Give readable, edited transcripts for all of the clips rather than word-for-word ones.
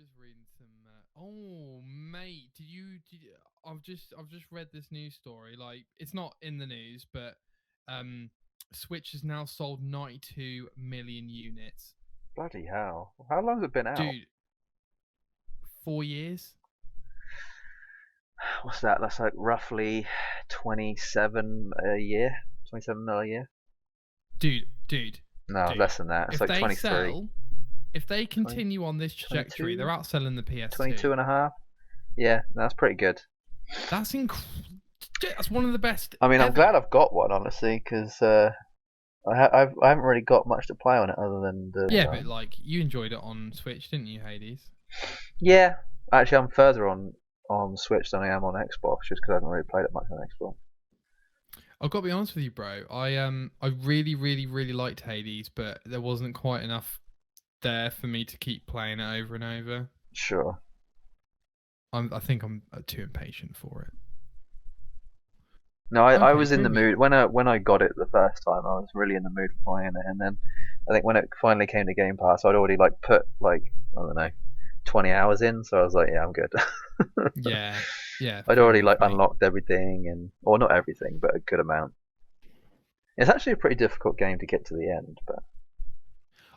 just reading some. Oh, mate, did you? I've just read this news story. Like, it's not in the news, but Switch has now sold 92 million units. Bloody hell! How long has it been out? Dude, 4 years. What's that? That's like roughly 27 a year. 27 mil a year. Dude. No, less than that. It's like 23. If they continue on this trajectory, 22? they're outselling the PS2. 22 and a half. Yeah, that's pretty good. That's That's one of the best. I mean, ever. I'm glad I've got one, honestly, because I haven't really got much to play on it other than the. Yeah, but like you enjoyed it on Switch, didn't you, Hades? Yeah, actually, I'm further on Switch than I am on Xbox, just because I haven't really played it much on Xbox. I've got to be honest with you, bro. I really, really, really liked Hades, but there wasn't quite enough there for me to keep playing it over and over. Sure. I think I'm too impatient for it. No, I was in the mood when I got it the first time. I was really in the mood for playing it, and then I think when it finally came to Game Pass, I'd already like put like I don't know 20 hours in, so I was like, yeah, I'm good. yeah. I'd already like unlocked everything, or not everything, but a good amount. It's actually a pretty difficult game to get to the end, but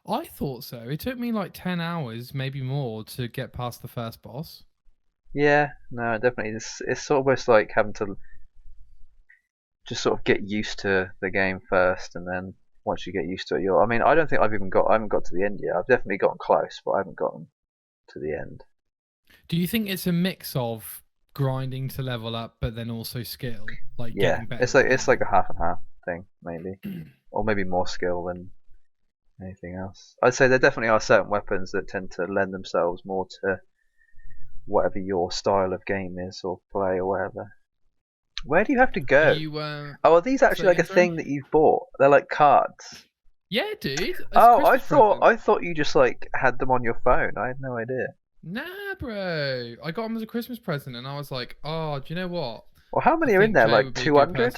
I thought so. It took me like 10 hours, maybe more, to get past the first boss. Yeah, no, definitely. It's almost like having to just sort of get used to the game first, and then once you get used to it, I mean, I don't think I haven't got to the end yet. I've definitely gotten close, but I haven't gotten to the end. Do you think it's a mix of grinding to level up, but then also skill? Like Yeah, getting better it's like a half and half thing, maybe, or maybe more skill than anything else. I'd say there definitely are certain weapons that tend to lend themselves more to whatever your style of game is, or play, or whatever. Where do you have to go? Are these actually like a thing that you've bought? They're like cards. Yeah, dude. Oh, I thought you just like had them on your phone. I had no idea. Nah, bro. I got them as a Christmas present, and I was like, oh, do you know what? Well, how many are in there? Like 200?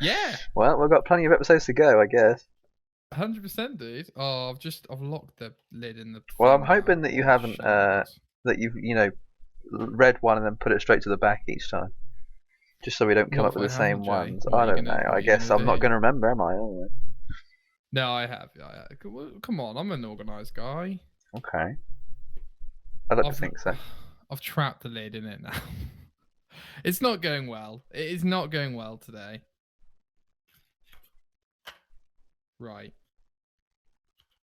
Yeah. Well, we've got plenty of episodes to go, I guess. 100%, dude. Oh, I've locked the lid in the. Well, I'm hoping that you haven't that you've read one and then put it straight to the back each time. Just so we don't come up with the same ones. I don't know. I guess I'm not going to remember, am I? No, I have. Come on, I'm an organised guy. Okay. I don't think so. I've trapped the lid in it now. It's not going well. It is not going well today. Right.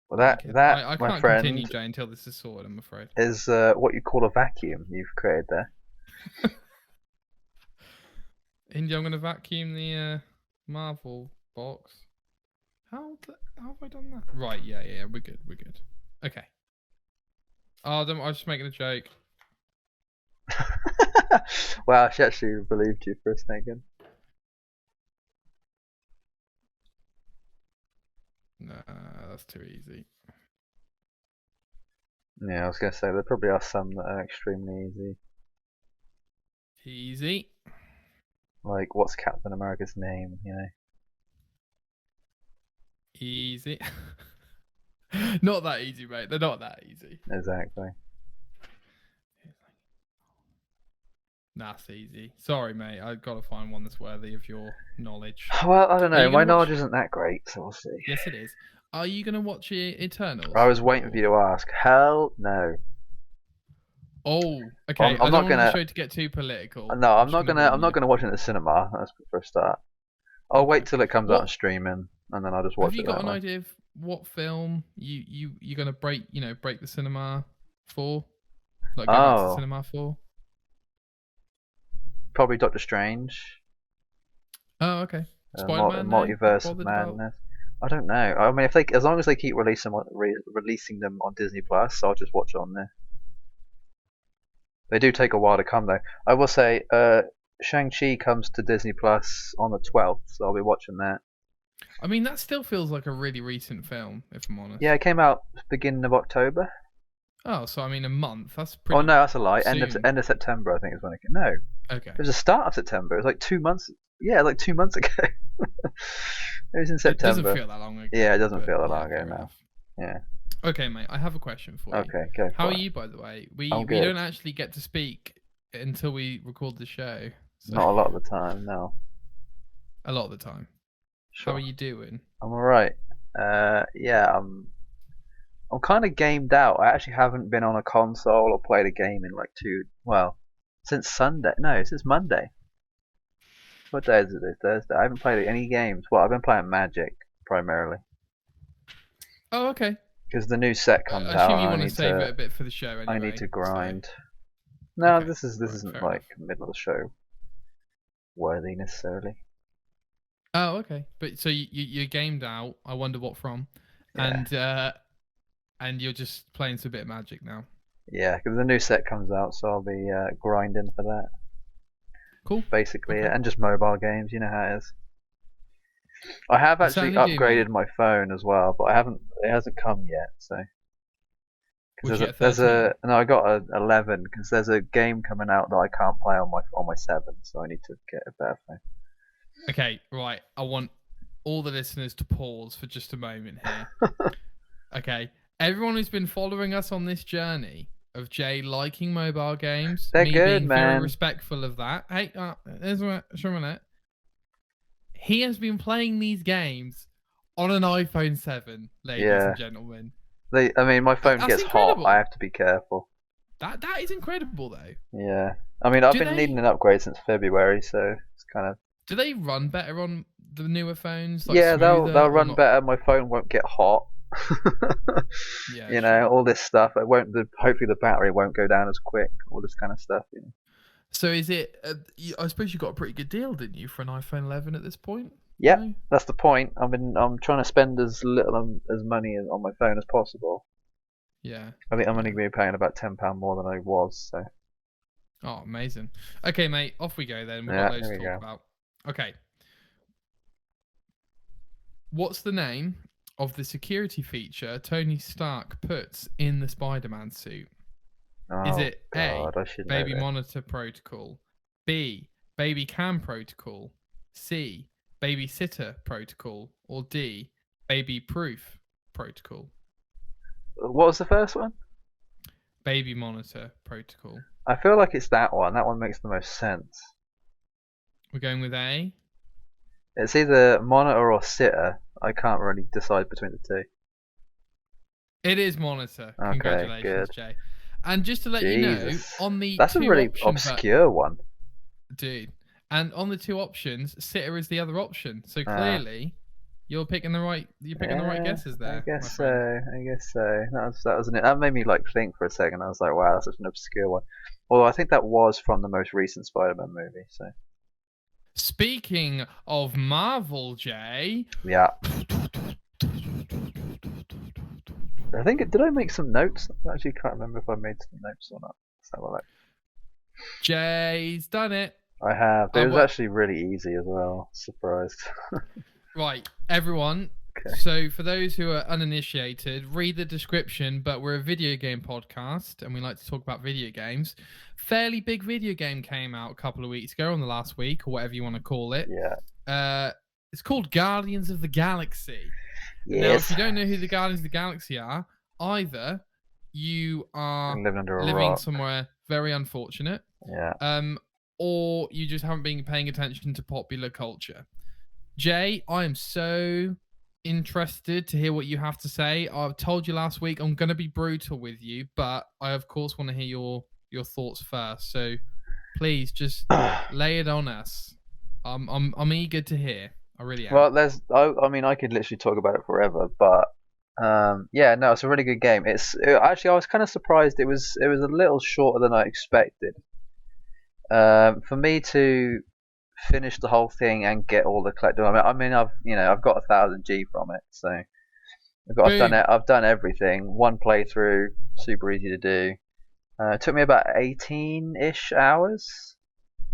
Well, that I my can't friend, continue, Jay, until this is sorted, I'm afraid. Is what you call a vacuum you've created there. Indy, I'm going to vacuum the Marvel box. How have I done that? Right, yeah, we're good. Okay. Oh, I was just making a joke. Wow, she actually believed you for a second. Nah, that's too easy. Yeah, I was going to say, there probably are some that are extremely easy. Easy. Like, what's Captain America's name, Easy. Not that easy, mate. They're not that easy. Exactly. That's easy. Sorry, mate. I've got to find one that's worthy of your knowledge. Well, I don't know. My knowledge isn't that great, so we'll see. Yes, it is. Are you going to watch Eternals? I was waiting for you to ask. Hell no. Oh, okay. I'm not going to get too political. No, I'm not gonna watch it in the cinema. That's for a start. I'll wait till it comes out on streaming, and then I'll just watch it. Have you got an idea of what film you're gonna break the cinema for? Like go back to the cinema for? Probably Doctor Strange. Oh, okay. Spider-Man, Multiverse of Madness. I don't know. I mean, as long as they keep releasing them on Disney Plus, I'll just watch it on there. They do take a while to come, though. I will say, Shang-Chi comes to Disney Plus on the 12th, so I'll be watching that. I mean, that still feels like a really recent film, if I'm honest. Yeah, it came out beginning of October. Oh, so I mean a month. That's pretty. Oh no, that's a lie. Soon. End of September, I think, is when it came. No. Okay. It was the start of September. It was like 2 months. Yeah, like 2 months ago. It was in September. It doesn't feel that long ago. Yeah, it doesn't feel that long ago now. Yeah. Okay, mate. I have a question for you. Okay, go How for are it. you, by the way? I'm We good. don't actually get to speak until we record the show. So Not a lot of the time, no. a lot of the time. Sure. How are you doing? I'm alright. Yeah, I'm kind of gamed out. I actually haven't been on a console or played a game in like since Sunday. No, since Monday. What day is it? This Thursday. I haven't played any games. Well, I've been playing Magic primarily Oh, okay. because the new set comes I out assume and you want to save it a bit for the show anyway. I need to so- grind. No, Okay, this right, isn't fair like enough. middle of the show worthy necessarily. Oh, okay. But so you're gamed out. I wonder what from, Yeah. and you're just playing some bit of Magic now. Yeah, because the new set comes out, so I'll be grinding for that. Cool. Basically, Okay. and just mobile games. You know how it is. I have I actually certainly do, upgraded mate. my phone as well, but I haven't. It hasn't come yet. So Would because you get there's 13? a no, I got a 11 because there's a game coming out that I can't play on my 7, so I need to get a better phone. Okay, right. I want all the listeners to pause for just a moment here. Okay. Everyone who's been following us on this journey of Jay liking mobile games, They're me good, being very man. respectful of that. Hey, there's a minute. He has been playing these games on an iPhone 7, ladies Yeah. and gentlemen. I mean, my phone That's gets incredible. hot. I have to be careful. That is incredible, though. Yeah. I mean, I've Do been they- needing an upgrade since February, so it's kind of. Do they run better on the newer phones? Yeah, smoother they'll or run not? better. My phone won't get hot. Yeah, You know, sure. all this stuff. It won't. Hopefully, the battery won't go down as quick. All this kind of stuff. You know. So is it? I suppose you got a pretty good deal, didn't you, for an iPhone 11 at this point? Yep, No? that's the point. I'm trying to spend as little as money on my phone as possible. Yeah. I think I'm only going to be paying about £10 more than I was. So Oh, amazing. Okay, mate, off we go then. We've yeah, got loads here to we talk go. about. Okay. What's the name of the security feature Tony Stark puts in the Spider-Man suit? Is Oh it God, A, I should know Baby this. Monitor Protocol, B, Baby Cam Protocol, C, Babysitter Protocol, or D, Baby Proof Protocol? What was the first one? Baby Monitor Protocol. I feel like it's that one. That one makes the most sense. We're going with A. It's either monitor or sitter. I can't really decide between the two. It is Monitor. Okay, Congratulations, good. Jay. And just to let you Jesus. know, on the That's a two really options, obscure one. dude, and on the two options, sitter is the other option. So Ah. clearly, you're picking the right. You're picking the right guesses there. I my guess friend. so. I guess so. That made me like think for a second. I was like, wow, that's such an obscure one. Although I think that was from the most recent Spider-Man movie. So Speaking of Marvel, Jay. yeah, I think did I make some notes? I actually can't remember if I made some notes or not. Let's have a look. Jay's done it. I have. But it was Well, actually really easy as well. Surprised. right, everyone. Okay. So, for those who are uninitiated, read the description. But we're a video game podcast, and we like to talk about video games. Fairly big video game came out a couple of weeks ago, on the last week, or whatever you want to call it. Yeah. It's called Guardians of the Galaxy. Yes. Now, if you don't know who the Guardians of the Galaxy are, either you are living under a living rock. somewhere very unfortunate, Yeah. or you just haven't been paying attention to popular culture. Jay, I am so interested to hear what you have to say. I've told you last week I'm going to be brutal with you, but I of course want to hear your thoughts first. So please just lay it on us. I'm eager to hear. I really am. Well, I mean, I could literally talk about it forever, but yeah, no, it's a really good game. Actually, I was kind of surprised. It was a little shorter than I expected. For me to finish the whole thing and get all the collectibles. I mean, I've got 1,000 G from it, so I've done it. I've done everything. One playthrough, super easy to do. It took me about 18-ish hours.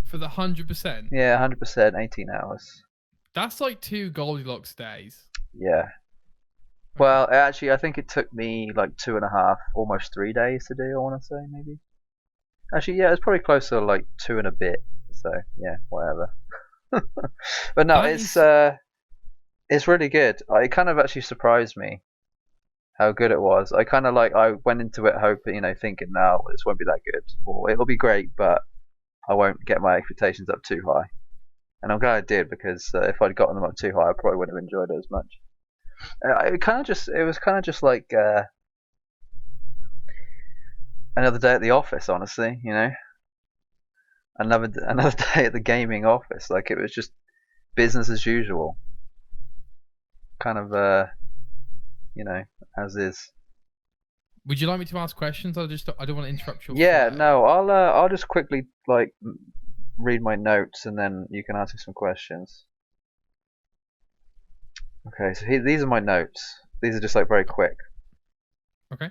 For the 100%? Yeah, 100%, 18 hours. That's like 2 Goldilocks days. Yeah. Well, actually, I think it took me like 2.5, almost 3 days to do. I want to say maybe. Actually, yeah, it's probably closer to like 2 and a bit. So yeah, whatever. But no, it's really good. It kind of actually surprised me how good it was. I kind of like I went into it hoping, thinking now this won't be that good, or it'll be great, but I won't get my expectations up too high. And I'm glad I did because if I'd gotten them up too high, I probably wouldn't have enjoyed it as much. It was kind of just like another day at the office, honestly. Another day at the gaming office. Like it was just business as usual. Kind of as is. Would you like me to ask questions? I don't want to interrupt your Yeah, flow. no, I'll just quickly like read my notes and then you can ask me some questions. Okay, so these are my notes. These are just like very quick. Okay.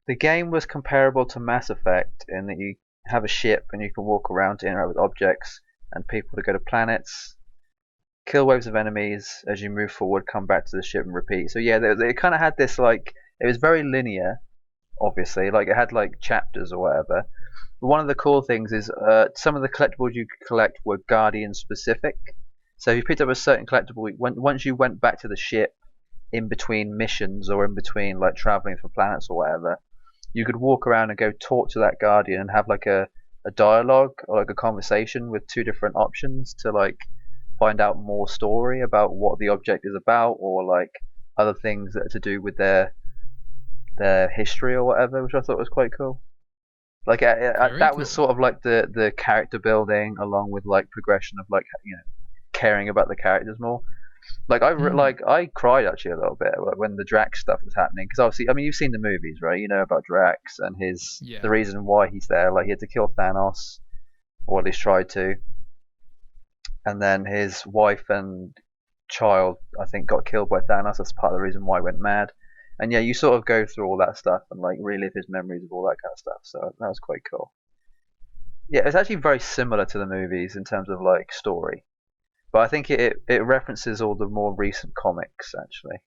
The game was comparable to Mass Effect in that you have a ship and you can walk around to interact with objects and people to go to planets, kill waves of enemies as you move forward, come back to the ship and repeat. So yeah, they kind of had this like it was very linear, obviously. Like it had like chapters or whatever. But one of the cool things is some of the collectibles you could collect were Guardian specific. So if you picked up a certain collectible, once you went back to the ship in between missions or in between like traveling for planets or whatever, you could walk around and go talk to that Guardian and have like a dialogue or like a conversation with two different options to like find out more story about what the object is about or like other things that are to do with their history or whatever, which I thought was quite cool. Like that was Cool. sort of like the character building along with like progression of like caring about the characters more. Like I cried actually a little bit when the Drax stuff was happening because obviously I mean you've seen the movies, right? You know about Drax and Yeah. the reason why he's there. Like he had to kill Thanos, or at least tried to, and then his wife and child I think got killed by Thanos. That's part of the reason why he went mad. And yeah, you sort of go through all that stuff and like relive his memories of all that kind of stuff. So that was quite cool. Yeah, it's actually very similar to the movies in terms of like story. But I think it references all the more recent comics actually,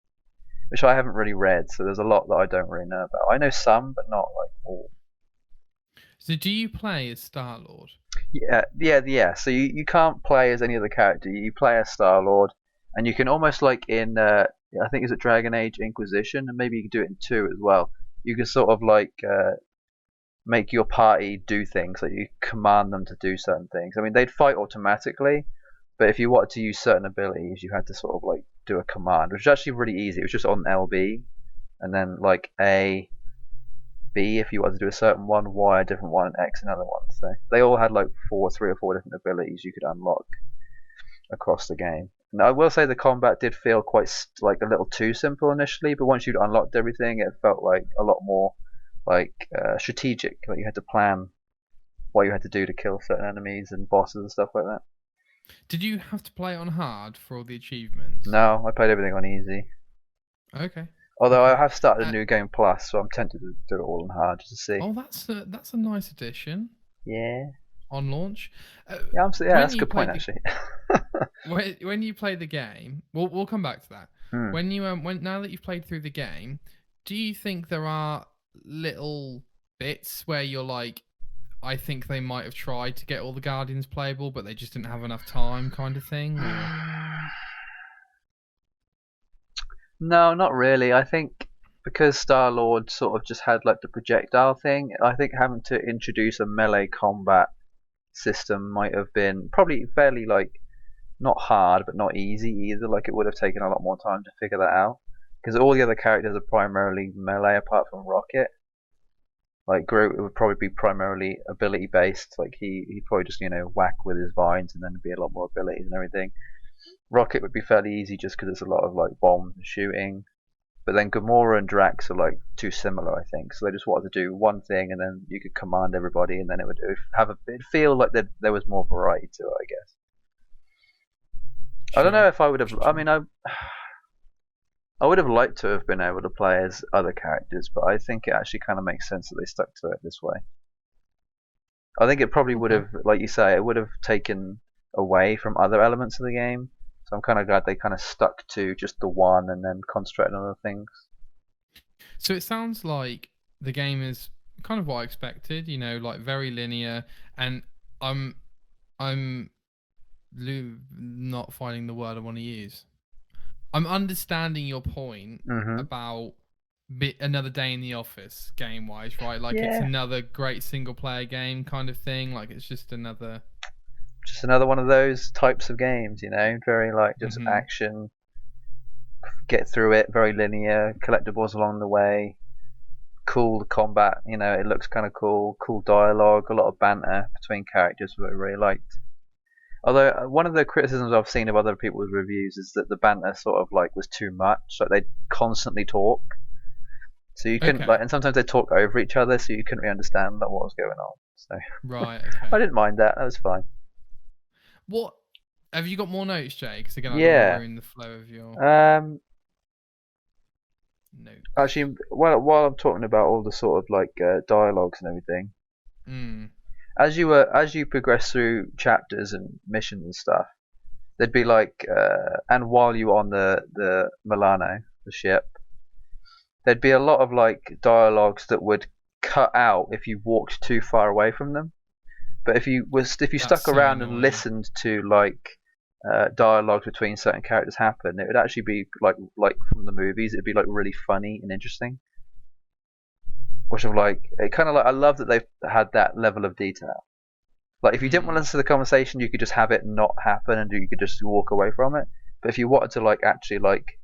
which I haven't really read. So there's a lot that I don't really know about. I know some, but not like all. So do you play as Star-Lord? Yeah. So you can't play as any other character. You play as Star Lord, and you can almost like in I think it's a Dragon Age Inquisition, and maybe you can do it in 2 as well. You can sort of like make your party do things, like you command them to do certain things. I mean, they'd fight automatically, but if you wanted to use certain abilities, you had to sort of like do a command, which is actually really easy. It was just on LB, and then like A, B if you wanted to do a certain one, Y a different one, and X another one. So they all had like 3 or 4 different abilities you could unlock across the game. And I will say the combat did feel quite like a little too simple initially, but once you'd unlocked everything, it felt like a lot more like strategic. Like you had to plan what you had to do to kill certain enemies and bosses and stuff like that. Did you have to play it on hard for all the achievements? No, I played everything on easy. Okay. Although Okay. I have started a new game plus, so I'm tempted to do it all on hard just to see. Oh, that's a nice addition Yeah. on launch. Yeah, that's a good point actually. When you play the game, we'll come back to that. Hmm. When you now that you've played through the game, do you think there are little bits where you're like, I think they might have tried to get all the Guardians playable, but they just didn't have enough time, kind of thing? No, not really. I think because Star Lord sort of just had like the projectile thing, I think having to introduce a melee combat system might have been probably fairly like not hard but not easy either. Like it would have taken a lot more time to figure that out because all the other characters are primarily melee apart from Rocket. Like Groot would probably be primarily ability based. Like he'd probably just whack with his vines and then be a lot more abilities and everything. Rocket would be fairly easy just because it's a lot of like bombs and shooting. But then Gamora and Drax are like too similar, I think. So they just wanted to do one thing, and then you could command everybody, and then it would feel like there was more variety to it, I guess. I don't know if I would have. I mean, I would have liked to have been able to play as other characters, but I think it actually kind of makes sense that they stuck to it this way. I think it probably would have, like you say, it would have taken away from other elements of the game. So I'm kind of glad they kind of stuck to just the one and then concentrated on other things. So it sounds like the game is kind of what I expected, like very linear, and I'm not finding the word I want to use. I'm understanding your point Hmm. about another day in the office game wise, right? Like it's Yeah, another great single player game kind of thing. Like it's just another. just another one of those types of games, very like just Hmm. action, get through it, very linear, collectibles along the way, cool combat, it looks kind of cool dialogue, a lot of banter between characters, which I really liked. Although one of the criticisms I've seen of other people's reviews is that the banter sort of like was too much, like they constantly talk, so you couldn't Okay. and sometimes they talk over each other, so you couldn't really understand like, what was going on. So Right. I Okay. didn't mind that. That was fine. What have you got more notes, Jay? Because again, I don't want to Yeah. ruin the flow of your Um. notes. Actually, while I'm talking about all the sort of like dialogues and everything, Mm. as you progress through chapters and missions and stuff, there'd be like, and while you were on the Milano, the ship, there'd be a lot of like dialogues that would cut out if you walked too far away from them. But if you That's stuck so around and annoying. listened to like dialogues between certain characters happen, it would actually be like from the movies. It'd be like really funny and interesting. Which of like it kind of like I love that they've had that level of detail. Like if you didn't want to Mm. listen to the conversation, you could just have it not happen and you could just walk away from it. But if you wanted to like actually like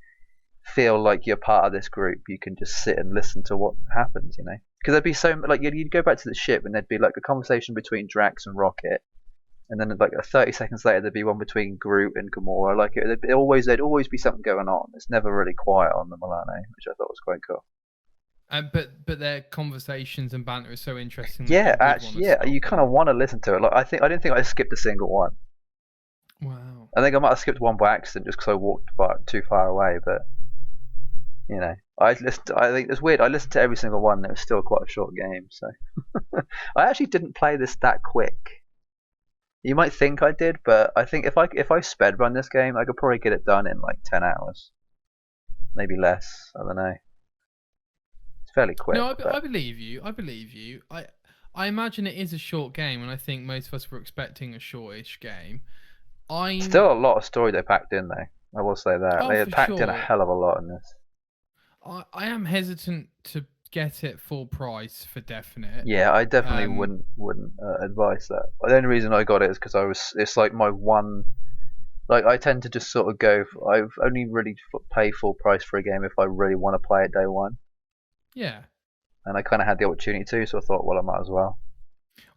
feel like you're part of this group, you can just sit and listen to what happens. Because there'd be so like you'd go back to the ship and there'd be like a conversation between Drax and Rocket, and then like 30 seconds later there'd be one between Groot and Gamora. Like there'd always be something going on. It's never really quiet on the Milano, which I thought was quite cool. But their conversations and banter is so interesting that Yeah, you would want to actually, yeah, stop you kind of and. want to listen to it. Like I didn't think I skipped a single one. Wow. I think I might have skipped one by accident just because I walked too far away. But I listened. I think it's weird. I listened to every single one. And it was still quite a short game. So I actually didn't play this that quick. You might think I did, but I think if I sped run this game, I could probably get it done in like 10 hours, maybe less. I don't know. It's fairly quick, No, I but believe you. I believe you. I imagine it is a short game, and I think most of us were expecting a shortish game. I'm still a lot of story they packed in though. I will say that oh they for packed in a sure. hell of a lot in this. I am hesitant to get it full price for definite. Yeah, I definitely Um, wouldn't advise that. The only reason I got it is because it's like my one. Like I tend to just sort of go. I've only really pay full price for a game if I really want to play it day one, yeah. and I kind of had the opportunity to, so I thought, well, I might as well.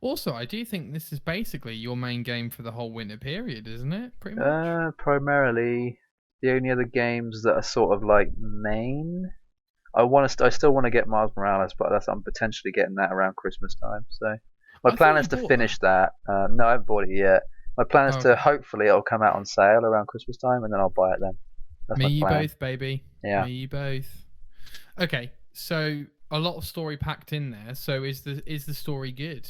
Also, I do think this is basically your main game for the whole winter period, isn't it? Pretty much. Primarily, the only other games that are sort of like main. I still want to get Miles Morales, but I'm potentially getting that around Christmas time. So my I thought plan you is to bought that. finish that. No, I haven't bought it yet. My plan is Oh, to okay. hopefully it'll come out on sale around Christmas time, and then I'll buy it then. That's Me, my you plan. both, baby. Yeah. Me, you both. Okay, so a lot of story packed in there. So is the story good?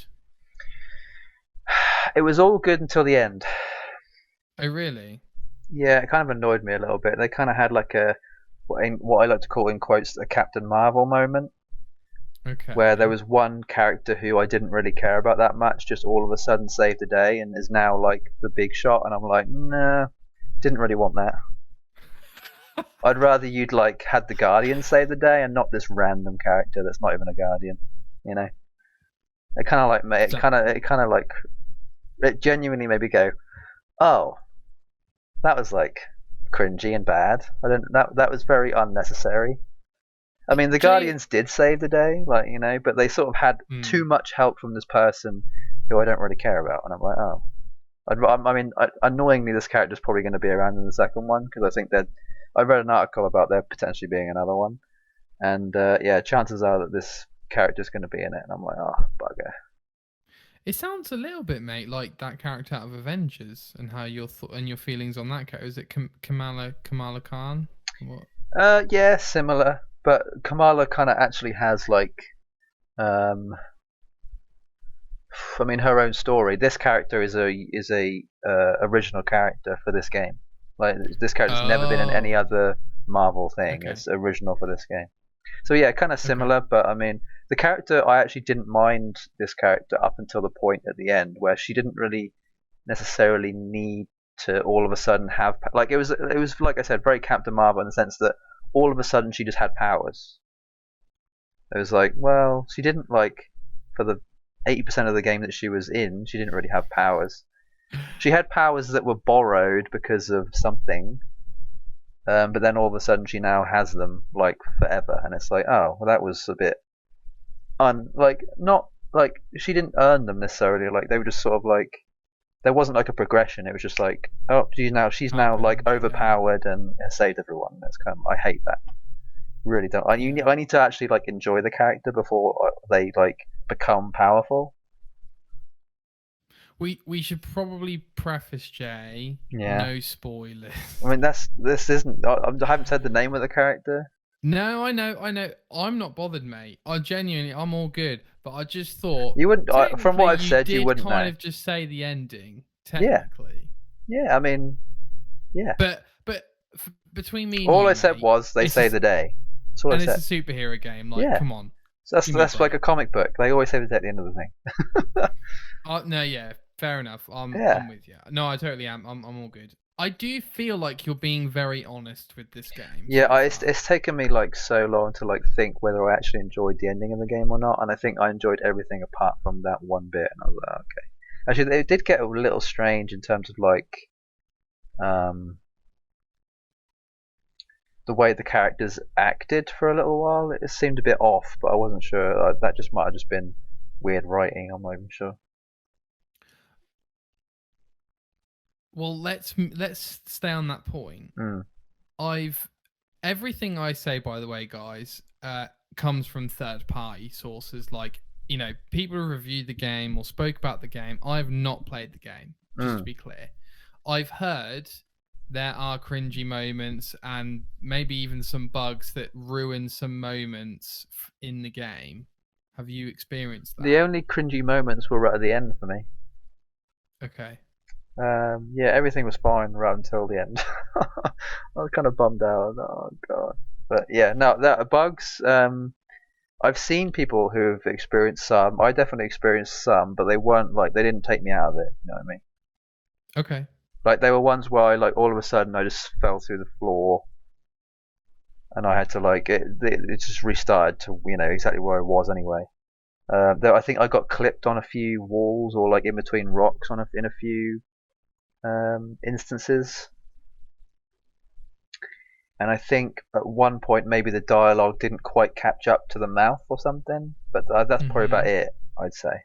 It was all good until the end. Oh, really? Yeah, it kind of annoyed me a little bit. They kind of had like what I like to call in quotes a Captain Marvel moment, where there Okay. was one character who I didn't really care about that much, just all of a sudden saved the day and is now like the big shot, and I'm like, nah, didn't really want that. I'd rather you'd like had the Guardian save the day and not this random character that's not even a Guardian. You know, it kind of like So, it kind of like it genuinely made me go, oh, that was like cringy and bad. I don't that was very unnecessary. I mean, the Jay. Guardians did save the day, like but they sort of had too Hmm. much help from this person who I don't really care about, and I'm like, oh. I mean, annoyingly, this character's probably going to be around in the second one because I think that I read an article about there potentially being another one, and yeah, chances are that this character's going to be in it, and I'm like, oh, bugger. It sounds a little bit, mate, like that character out of Avengers, and how your and your feelings on that character. Is it Kamala Khan? What? Yeah, similar, but Kamala kind of actually has like, um, I mean, her own story. This character is a original character for this game. Like this character's never been in any Oh, other Marvel thing. okay, It's original for this game. So yeah, kind of okay. similar, but I mean, the character I actually didn't mind this character up until the point at the end where she didn't really necessarily need to all of a sudden have like it was like I said, very Captain Marvel in the sense that all of a sudden she just had powers. It was like, well, she didn't like for the 80% of the game that she was in, she didn't really have powers. She had powers that were borrowed because of something, but then all of a sudden she now has them like forever, and it's like, oh, well, that was a bit not like she didn't earn them necessarily. Like they were just sort of like there wasn't like a progression. It was just like, oh, she's now like overpowered and saved everyone. It's kind of I hate that. Really don't. I need to actually like enjoy the character before they like become powerful. We should probably preface, Jay. Yeah. No spoilers. I mean, this isn't. I haven't said the name of the character. No, I know. I'm not bothered, mate. I'm all good. But I just thought you wouldn't. From what I've said, you wouldn't kind know. of just say the ending, technically. Yeah. I mean, yeah. But between me and all you, I said was they say the day. That's all I said. It's a superhero game. Like, come on. So that's like a comic book. They always say the day at the end of the thing. No, yeah, fair enough. I'm with you. No, I totally am. I'm all good. I do feel like you're being very honest with this game. Yeah, it's taken me like so long to like think whether I actually enjoyed the ending of the game or not, and I think I enjoyed everything apart from that one bit. And I was like, okay. Actually, it did get a little strange in terms of like, the way the characters acted for a little while. It seemed a bit off, but I wasn't sure. That just might have just been weird writing. I'm not even sure. Well, let's stay on that point. Everything I say, by the way, guys, comes from third-party sources, like people who reviewed the game or spoke about the game. I've not played the game, just to be clear. I've heard there are cringy moments and maybe even some bugs that ruin some moments in the game. Have you experienced that? The only cringy moments were right at the end for me. Okay. Yeah, everything was fine right until the end. I was kind of bummed out. Oh god. But yeah, no, that bugs. I've seen people who've experienced some. I definitely experienced some, but they weren't like they didn't take me out of it. You know what I mean? Okay. Like they were ones where I like all of a sudden I just fell through the floor, and I had to like it just restarted to exactly where I was anyway. Though I think I got clipped on a few walls or like in between rocks in a few instances, and I think at one point maybe the dialogue didn't quite catch up to the mouth or something. But that's probably about it, I'd say.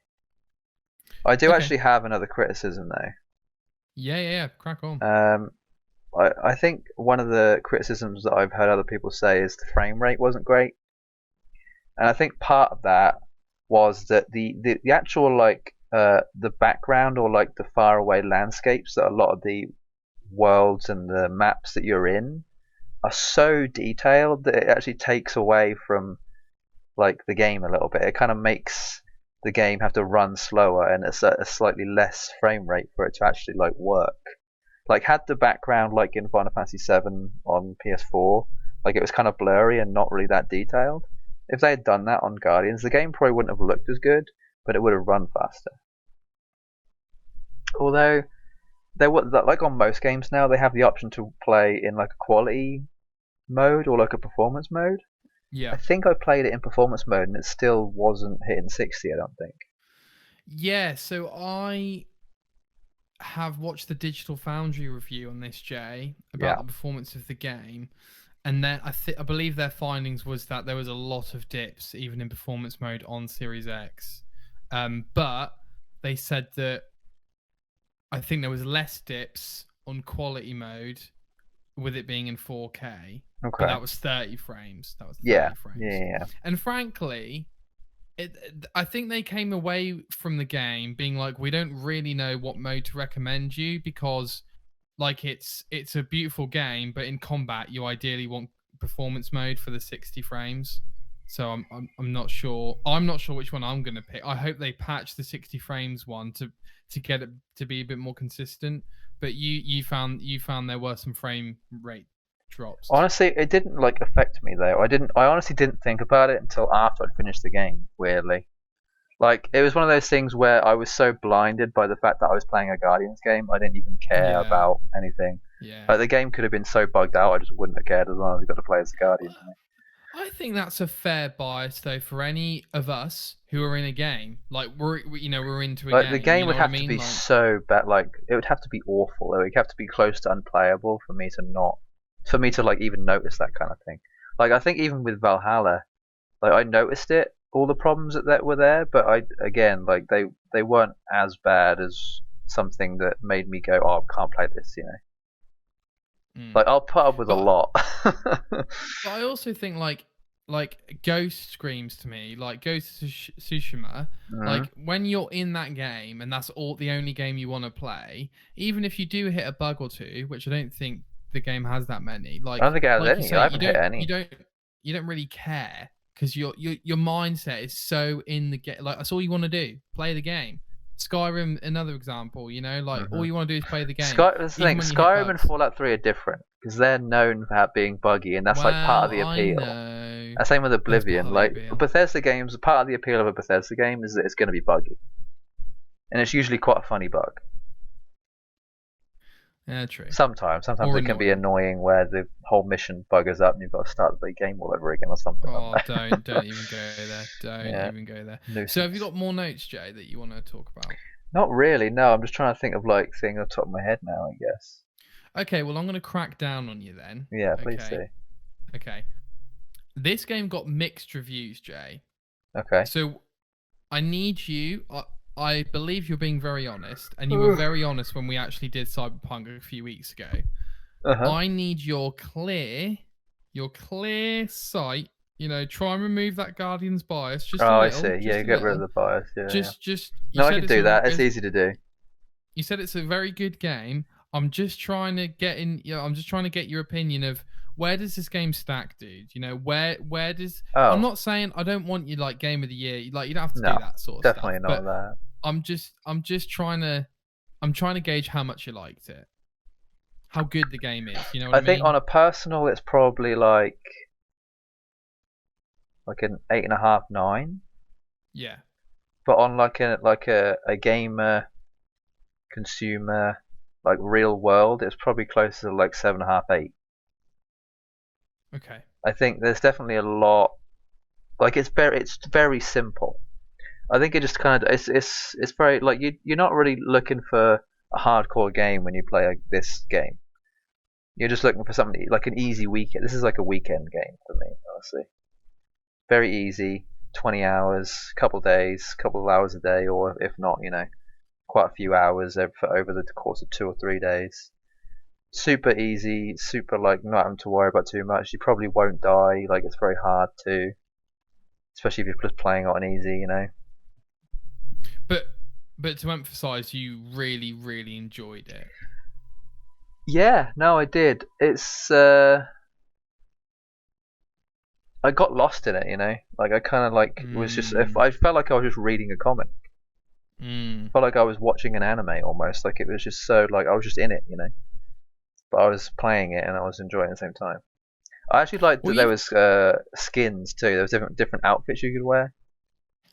I do actually have another criticism though. Yeah. Crack on. I think one of the criticisms that I've heard other people say is the frame rate wasn't great, and I think part of that was that the actual like the background or like the faraway landscapes that a lot of the worlds and the maps that you're in are so detailed that it actually takes away from like the game a little bit. It kind of makes the game have to run slower and it's a slightly less frame rate for it to actually like work. Like had the background like in Final Fantasy VII on PS4, like it was kind of blurry and not really that detailed. If they had done that on Guardians, the game probably wouldn't have looked as good, but it would have run faster. Although they would, like on most games now, they have the option to play in like a quality mode or like a performance mode. Yeah. I think I played it in performance mode and it still wasn't hitting 60, I don't think. Yeah, so I have watched the Digital Foundry review on this, Jay, about the performance of the game. And then I believe their findings was that there was a lot of dips, even in performance mode on Series X. But they said that I think there was less dips on quality mode with it being in 4K. Okay. But that was 30 frames. That was 30 frames. Yeah. And frankly, I think they came away from the game being like, we don't really know what mode to recommend you because like it's a beautiful game, but in combat you ideally want performance mode for the 60 frames. So I'm not sure. I'm not sure which one I'm gonna pick. I hope they patch the 60 frames one to get it to be a bit more consistent. But you found there were some frame rate drops. Honestly, it didn't like affect me though. I honestly didn't think about it until after I'd finished the game. Weirdly, Like, it was one of those things where I was so blinded by the fact that I was playing a Guardians game, I didn't even care Yeah. about anything. Yeah. Like, the game could have been so bugged out, I just wouldn't have cared as long as I got to play as a Guardian. I think that's a fair bias though for any of us who are in a game. Like we're into a Like, game. the game you know would what I have to mean? be Like, so bad. Like, it would have to be awful. It would have to be close to unplayable for me to like even notice that kind of thing. Like, I think even with Valhalla, like, I noticed it, all the problems that were there, but like, they weren't as bad as something that made me go, oh, I can't play this. Like, I'll put up with a But- lot. But I also think like Ghost screams to me, like Ghost of Tsushima. Like when you're in that game and that's the only game you want to play, even if you do hit a bug or two, which I don't think the game has that many. Like I don't think it has like you any. say, I haven't hit any. You don't really care because your mindset is so in the game. Like that's all you want to do, play the game. Skyrim, another example. Like all you want to do is play the game. That's the thing. Skyrim and Fallout 3 are different because they're known for being buggy, and that's like part of the appeal. Same with Oblivion. Like Bethesda games, part of the appeal of a Bethesda game is that it's going to be buggy, and it's usually quite a funny bug. Yeah, true. Sometimes it can be annoying where the whole mission buggers up and you've got to start the game all over again or something. Oh, don't even go there. Don't even go there. Nuisance. So have you got more notes, Jay, that you want to talk about? Not really. No, I'm just trying to think of like things off the top of my head now, I guess. Okay, well I'm going to crack down on you then. Yeah, please do. Okay. This game got mixed reviews, Jay. Okay. So I need you. I believe you're being very honest, and you were very honest when we actually did Cyberpunk a few weeks ago. I need your clear sight. Try and remove that Guardian's bias. Just a little, I see. Yeah, get rid of the bias. Yeah. Just. No, I can do that. It's easy to do. You said it's a very good game. I'm just trying to get in. I'm just trying to get your opinion of where does this game stack, dude? Where does? Oh. I'm not saying I don't want you like game of the year. Like you don't have to do that sort of stuff. Definitely not that. I'm just trying to gauge how much you liked it, how good the game is. You know what I mean? I think on a personal, it's probably like an 8.5, 9. Yeah. But on like a gamer, consumer, like real world, it's probably closer to like 7.5, 8. Okay. I think there's definitely a lot. Like it's very simple. I think it just kind of it's very like you're not really looking for a hardcore game when you play this game. You're just looking for something like an easy weekend. This is like a weekend game for me, honestly. Very easy, 20 hours, couple days, couple of hours a day, or if not, quite a few hours over the course of 2 or 3 days. Super easy, super like not having to worry about too much. You probably won't die. Like it's very hard to, especially if you're just playing on easy, But to emphasize, you really, really enjoyed it. Yeah, no, I did. It's I got lost in it, Like I kind of like was just. I felt like I was just reading a comic. I felt like I was watching an anime almost. Like it was just so like I was just in it, But I was playing it and I was enjoying it at the same time. I actually liked that there was skins too. There was different outfits you could wear.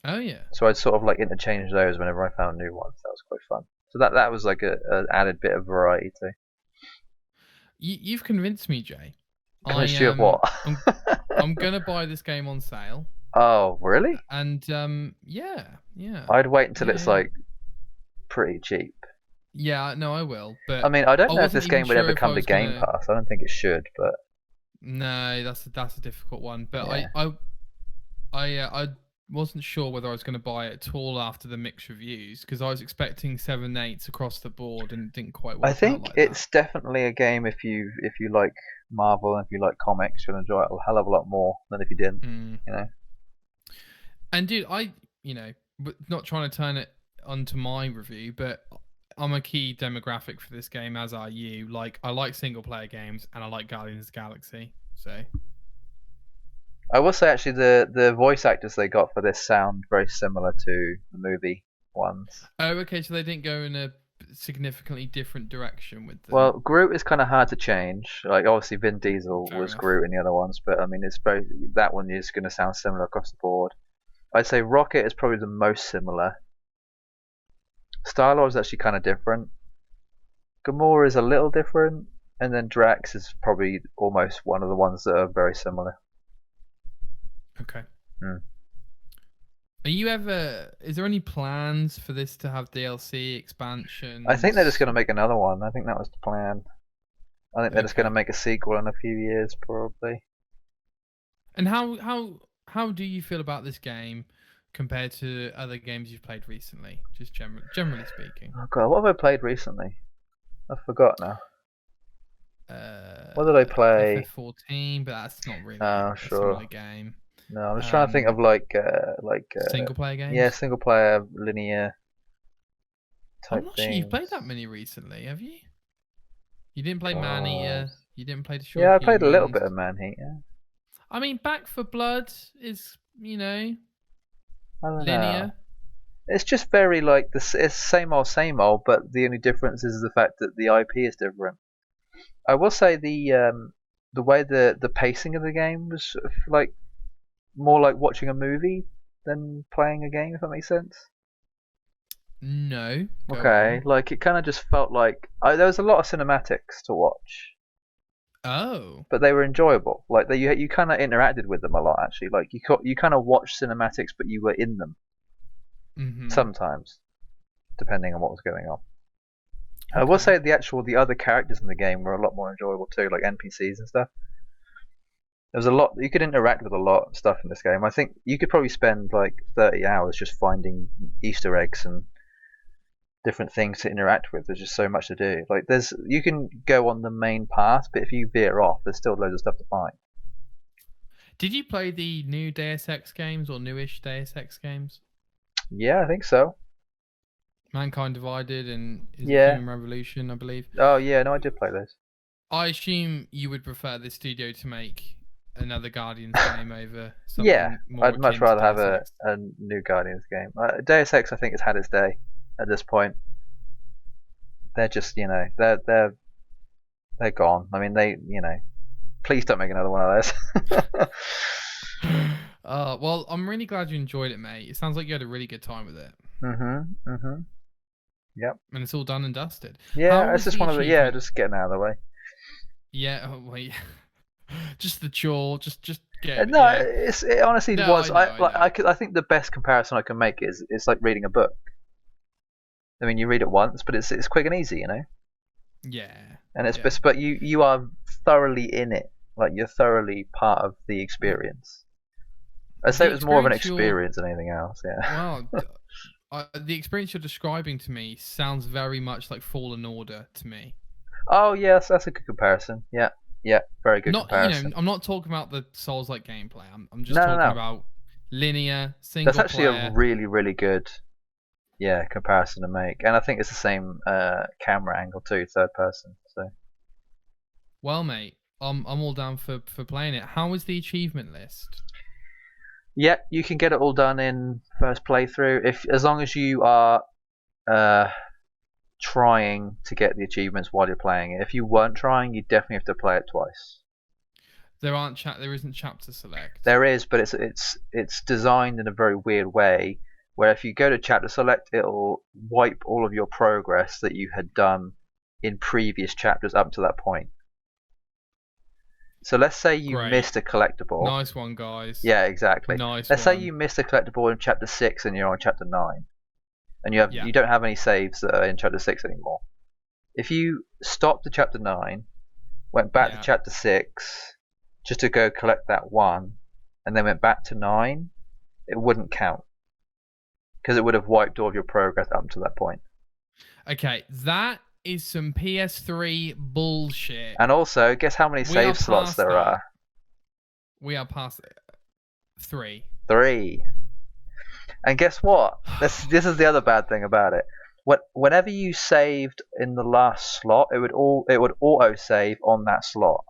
Oh yeah. So I'd sort of like interchange those whenever I found new ones. That was quite fun. So that was like an added bit of variety too. You've convinced me, Jay. Convinced you of what? I'm gonna buy this game on sale. Oh really? And yeah. I'd wait until it's like pretty cheap. Yeah, no, I will. But I mean, I don't know if this game would ever come to Game Pass. I don't think it should, but no, that's a difficult one. But yeah. I wasn't sure whether I was going to buy it at all after the mixed reviews because I was expecting 7/8 across the board and it didn't quite work. I think it's definitely a game if you like Marvel and if you like comics, you'll enjoy it a hell of a lot more than if you didn't. And dude, not trying to turn it onto my review, but I'm a key demographic for this game, as are you. Like, I like single player games and I like Guardians of the Galaxy. So I will say actually the voice actors they got for this sound very similar to the movie ones. Oh, okay, so they didn't go in a significantly different direction with them. Well, Groot is kind of hard to change. Like obviously Vin Diesel was Groot in the other ones, but I mean that one is going to sound similar across the board. I'd say Rocket is probably the most similar. Star-Lord is actually kind of different. Gamora is a little different, and then Drax is probably almost one of the ones that are very similar. Okay. Mm. Are you ever? Is there any plans for this to have DLC expansion? I think they're just going to make another one. I think that was the plan. I think they're just going to make a sequel in a few years, probably. And how do you feel about this game compared to other games you've played recently? Just generally speaking. Oh god, what have I played recently? I forgot now. What did I play? FF14, but that's not really Oh, a sure. similar game. No, I'm just trying to think of single player games. Yeah, single player linear type I'm not things. sure you've played that many recently, have you? You didn't play Maneater. You didn't play the Short. Yeah, I played a little bit of Maneater. I mean, Back for Blood is, I don't linear. know. It's just very like it's same old, but the only difference is the fact that the IP is different. I will say the way the pacing of the game was like more like watching a movie than playing a game, if that makes sense. No. Okay, like it kind of just felt like there was a lot of cinematics to watch. Oh. But they were enjoyable. Like you kind of interacted with them a lot, actually. Like you kind of watched cinematics, but you were in them. Mm-hmm. Sometimes, depending on what was going on. Okay. I will say the other characters in the game were a lot more enjoyable too, like NPCs and stuff. There was a lot you could interact with a lot of stuff in this game. I think you could probably spend like 30 hours just finding Easter eggs and different things to interact with. There's just so much to do. Like you can go on the main path, but if you veer off, there's still loads of stuff to find. Did you play the new Deus Ex games or newish Deus Ex games? Yeah, I think so. Mankind Divided and Human Revolution, I believe. Oh yeah, no, I did play those. I assume you would prefer the studio to make another Guardians game over something more I'd much rather have a new Guardians game. Deus Ex, I think, has had its day at this point. They're just, they're gone. I mean, please don't make another one of those. Well, I'm really glad you enjoyed it, mate. It sounds like you had a really good time with it. Yep. And it's all done and dusted. Yeah, it's just one of the just getting out of the way. Yeah. Oh, wait. Just the chore. Just get. No, it honestly was. I think the best comparison I can make is it's like reading a book. I mean, you read it once, but it's quick and easy, Yeah. And it's but you are thoroughly in it. Like you're thoroughly part of the experience. I'd say it was more of an experience than anything else. Yeah. Wow. The experience you're describing to me sounds very much like Fallen Order to me. Oh yes, that's a good comparison. Yeah, very good comparison. I'm not talking about the Souls-like gameplay. I'm just talking about linear single. That's actually a really, really good, comparison to make, and I think it's the same camera angle too, third person. So. Well, mate, I'm all down for playing it. How is the achievement list? Yeah, you can get it all done in first playthrough as long as you are trying to get the achievements while you're playing it. If you weren't trying, you definitely have to play it twice. There isn't chapter select. There is, but it's designed in a very weird way where if you go to chapter select, it'll wipe all of your progress that you had done in previous chapters up to that point. So let's say you missed a collectible. Nice one, guys. Yeah, exactly. Let's say you missed a collectible in chapter 6 and you're on chapter 9. And you don't have any saves that are in chapter 6 anymore. If you stopped at chapter 9, went back to chapter 6 just to go collect that one, and then went back to 9, it wouldn't count. Because it would have wiped all of your progress up to that point. Okay, that is some PS3 bullshit. And also, guess how many save slots there are? We are past 3. 3. And guess what? This is the other bad thing about it. Whenever you saved in the last slot, it would auto save on that slot.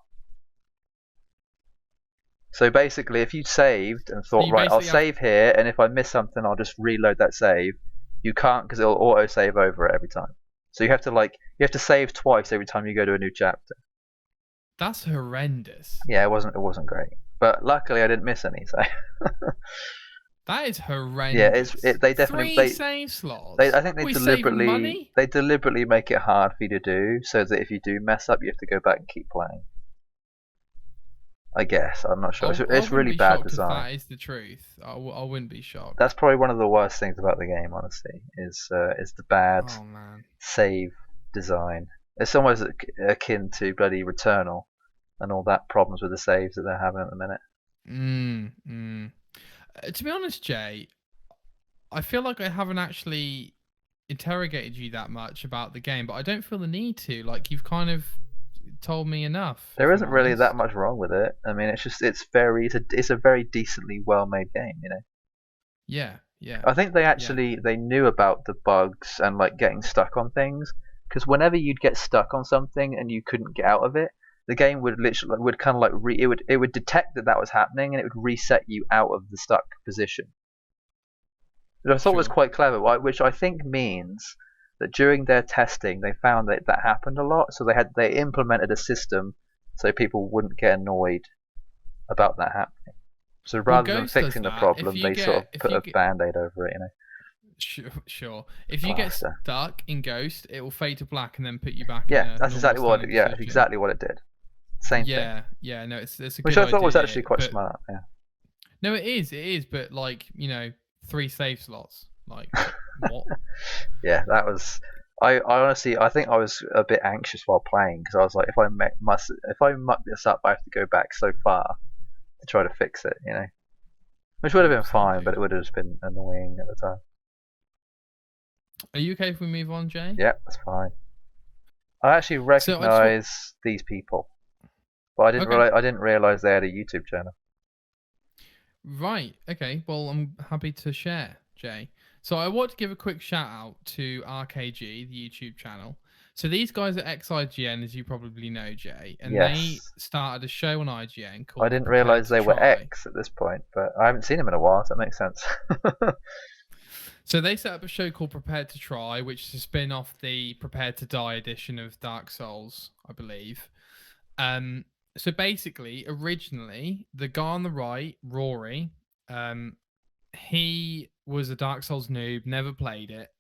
So basically, if you saved and thought, right, I'll save here, and if I miss something, I'll just reload that save. You can't because it'll auto save over it every time. So you have to save twice every time you go to a new chapter. That's horrendous. Yeah, it wasn't great. But luckily I didn't miss any, so That is horrendous. Yeah, they definitely 3 save slots. I think We saving money? they deliberately make it hard for you to do, so that if you do mess up, you have to go back and keep playing. I guess I'm not sure. It's really bad design. If that is the truth. I wouldn't be shocked. That's probably one of the worst things about the game, honestly, is the bad save design. It's almost akin to bloody Returnal and all that problems with the saves that they're having at the minute. To be honest, Jay, I feel like I haven't actually interrogated you that much about the game, but I don't feel the need to. Like, you've kind of told me enough. There isn't really that much wrong with it. I mean, it's a very decently well made game, you know. Yeah. I think they knew about the bugs and like getting stuck on things, because whenever you'd get stuck on something and you couldn't get out of it, the game would kind of like it would detect that was happening, and it would reset you out of the stuck position. Which I thought was quite clever, which I think means that during their testing they found that happened a lot, so they implemented a system so people wouldn't get annoyed about that happening. So rather than fixing the problem, they sort of put a band-aid over it, you know. Sure. If you get stuck in Ghost, it will fade to black and then put you back. Yeah, that's exactly what. Exactly what it did. Same thing. Yeah. No, it's a good which I thought was idea, actually quite smart. Yeah. No, it is. But like, you know, 3 save slots. Like what? Yeah, that was. I honestly, I think I was a bit anxious while playing, because I was like, if I muck this up, I have to go back so far to try to fix it, you know. Which would have been fine, but it would have just been annoying at the time. Are you okay if we move on, Jay? Yeah, that's fine. I actually recognise these people, but I didn't realise they had a YouTube channel. Right. Okay. Well, I'm happy to share, Jay. So I want to give a quick shout out to RKG, the YouTube channel. So these guys are ex-IGN, as you probably know, Jay, and they started a show on IGN called. I didn't realise they were ex at this point, but I haven't seen them in a while, so that makes sense. So they set up a show called Prepared to Try, which is a spin-off the Prepared to Die edition of Dark Souls, I believe. So basically, originally, the guy on the right, Rory, he was a Dark Souls noob, never played it.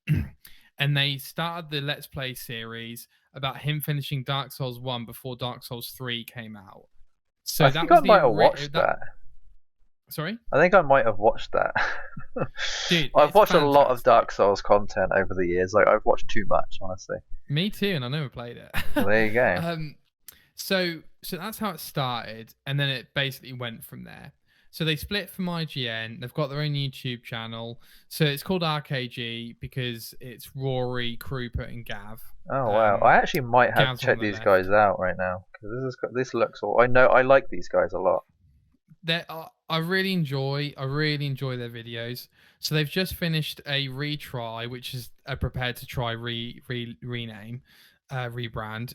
And they started the Let's Play series about him finishing Dark Souls 1 before Dark Souls 3 came out. So I think I might have watched that. Sorry? I think I might have watched that. Dude, I've watched a lot of Dark Souls content over the years. Like, I've watched too much, honestly. Me too, and I never played it. Well, there you go. So that's how it started, and then it basically went from there. So they split from IGN. They've got their own YouTube channel. So it's called RKG because it's Rory, Krupa, and Gav. Oh wow! I actually might have to check these guys out right now, because this looks all. I like these guys a lot. I really enjoy their videos. So they've just finished a retry, which is a Prepared to Try rename, rebrand,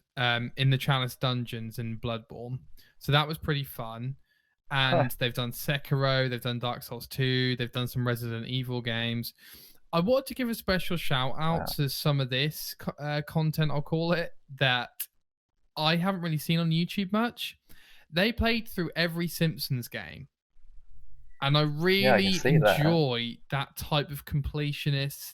in the Chalice Dungeons in Bloodborne. So that was pretty fun. And they've done Sekiro, they've done Dark Souls 2, they've done some Resident Evil games. I want to give a special shout out to some of this content, I'll call it, that I haven't really seen on YouTube much. They played through every Simpsons game. And I really enjoy that type of completionist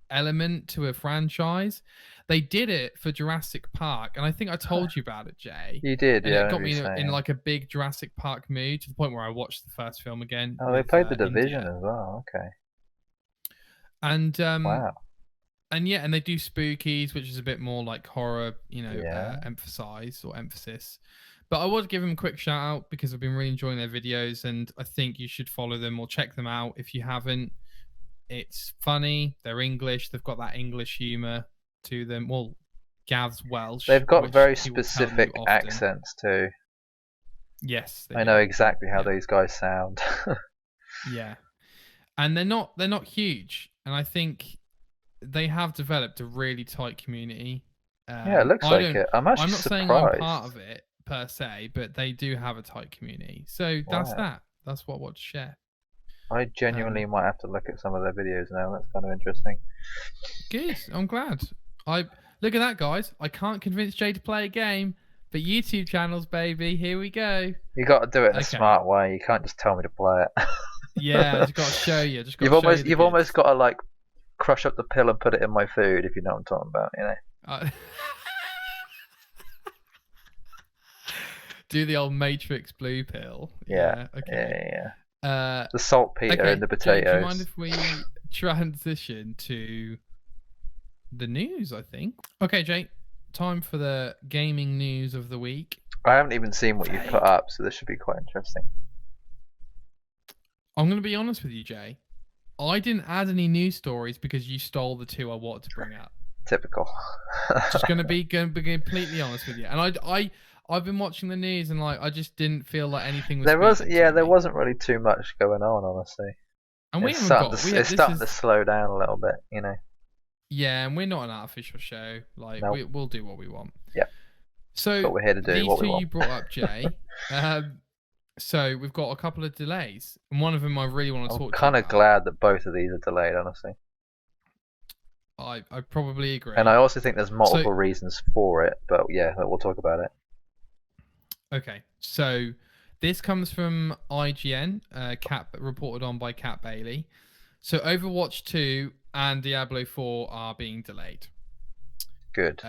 element to a franchise. They did it for Jurassic Park, and I think I told you about it, Jay. You did, and yeah. It got me in like a big Jurassic Park mood, to the point where I watched the first film again. Oh, they played The Division as well. Okay. And wow. And yeah, and they do Spookies, which is a bit more like horror, you know, emphasis. But I would give them a quick shout out because I've been really enjoying their videos, and I think you should follow them or check them out if you haven't. It's funny. They're English. They've got that English humor to them. Well, Gav's Welsh. They've got very specific accents too. Yes, I know exactly how these guys sound. Yeah, and they're not huge, and I think they have developed a really tight community. Yeah, it looks like it. I'm actually surprised. I'm not saying I'm part of it per se, but they do have a tight community. So that's that. That's what I want to share. I genuinely might have to look at some of their videos now. That's kind of interesting. Good. I'm glad. Look at that, guys. I can't convince Jay to play a game, but YouTube channels, baby. Here we go. You got to do it in a smart way. You can't just tell me to play it. Yeah, I just got to show you. Just got You've to show you almost the you've goods. almost got to like crush up the pill and put it in my food, if you know what I'm talking about. You know. Uh, do the old Matrix blue pill. Yeah. Yeah. Okay. Yeah. The saltpeter Okay. in the Jay, potatoes. do you mind if we transition to the news? I think. Okay, Jay. Time for the gaming news of the week. I haven't even seen what you've put up, so this should be quite interesting. I'm going to be honest with you, Jay. I didn't add any news stories because you stole the two I wanted to bring up. Typical. Just going to be completely honest with you. And I've been watching the news and like I just didn't feel like anything was. There wasn't really too much going on, honestly. And it's starting to slow down a little bit, you know. Yeah, and we're not an artificial show. Like we'll do what we want. Yeah. So but we're here to do these what we two want. you brought up, Jay. So we've got a couple of delays, and one of them I really want to talk to you about. I'm kind of glad that both of these are delayed, honestly. I probably agree. And I also think there's multiple reasons for it, but yeah, we'll talk about it. Okay, so this comes from IGN, reported on by Kat Bailey. So Overwatch 2 and Diablo 4 are being delayed. Good.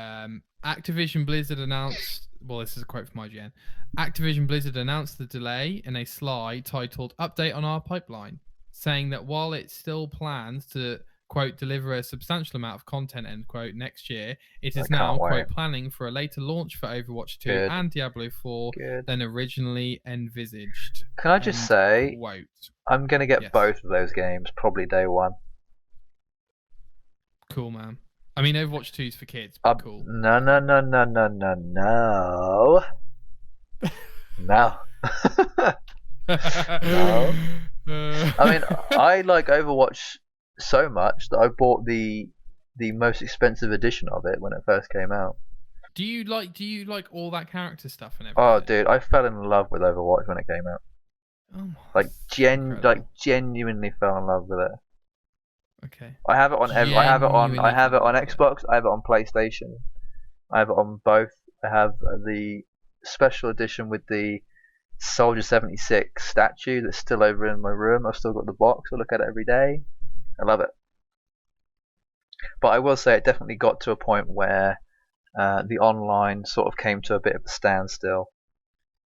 Activision Blizzard announced, well, this is a quote from IGN. Activision Blizzard announced the delay in a slide titled "Update on Our Pipeline," saying that while it still plans to, quote, deliver a substantial amount of content, end quote, next year, it is now, quote, planning for a later launch for Overwatch 2 and Diablo 4 than originally envisaged. Can I just say, I'm going to get both of those games probably day one. Cool, man. I mean, Overwatch 2 is for kids, but cool. No. No. No. I mean, I like Overwatch so much that I bought the most expensive edition of it when it first came out. Do you like all that character stuff and everything? Oh, dude, I fell in love with Overwatch when it came out. Oh, genuinely fell in love with it. Okay. I have it on Xbox. I have it on PlayStation. I have it on both. I have the special edition with the Soldier 76 statue that's still over in my room. I've still got the box. I look at it every day. I love it. But I will say it definitely got to a point where the online sort of came to a bit of a standstill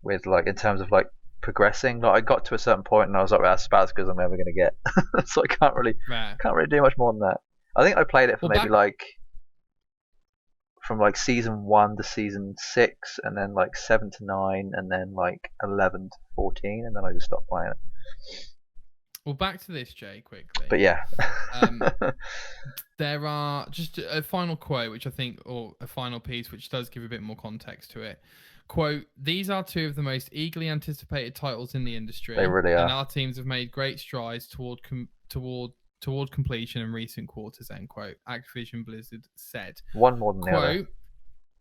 with in terms of progressing. I got to a certain point and I was like, well, that's about as good as I'm ever going to get. So I can't really do much more than that. I think I played it for from season 1 to season 6, and then 7 to 9, and then 11 to 14, and then I just stopped playing it. Well, back to this, Jay, quickly. But yeah. There are just a final quote, which I think, or a final piece, which does give a bit more context to it. Quote, "These are two of the most eagerly anticipated titles in the industry. They really are. And our teams have made great strides toward completion in recent quarters," end quote. Activision Blizzard said. One more than the other.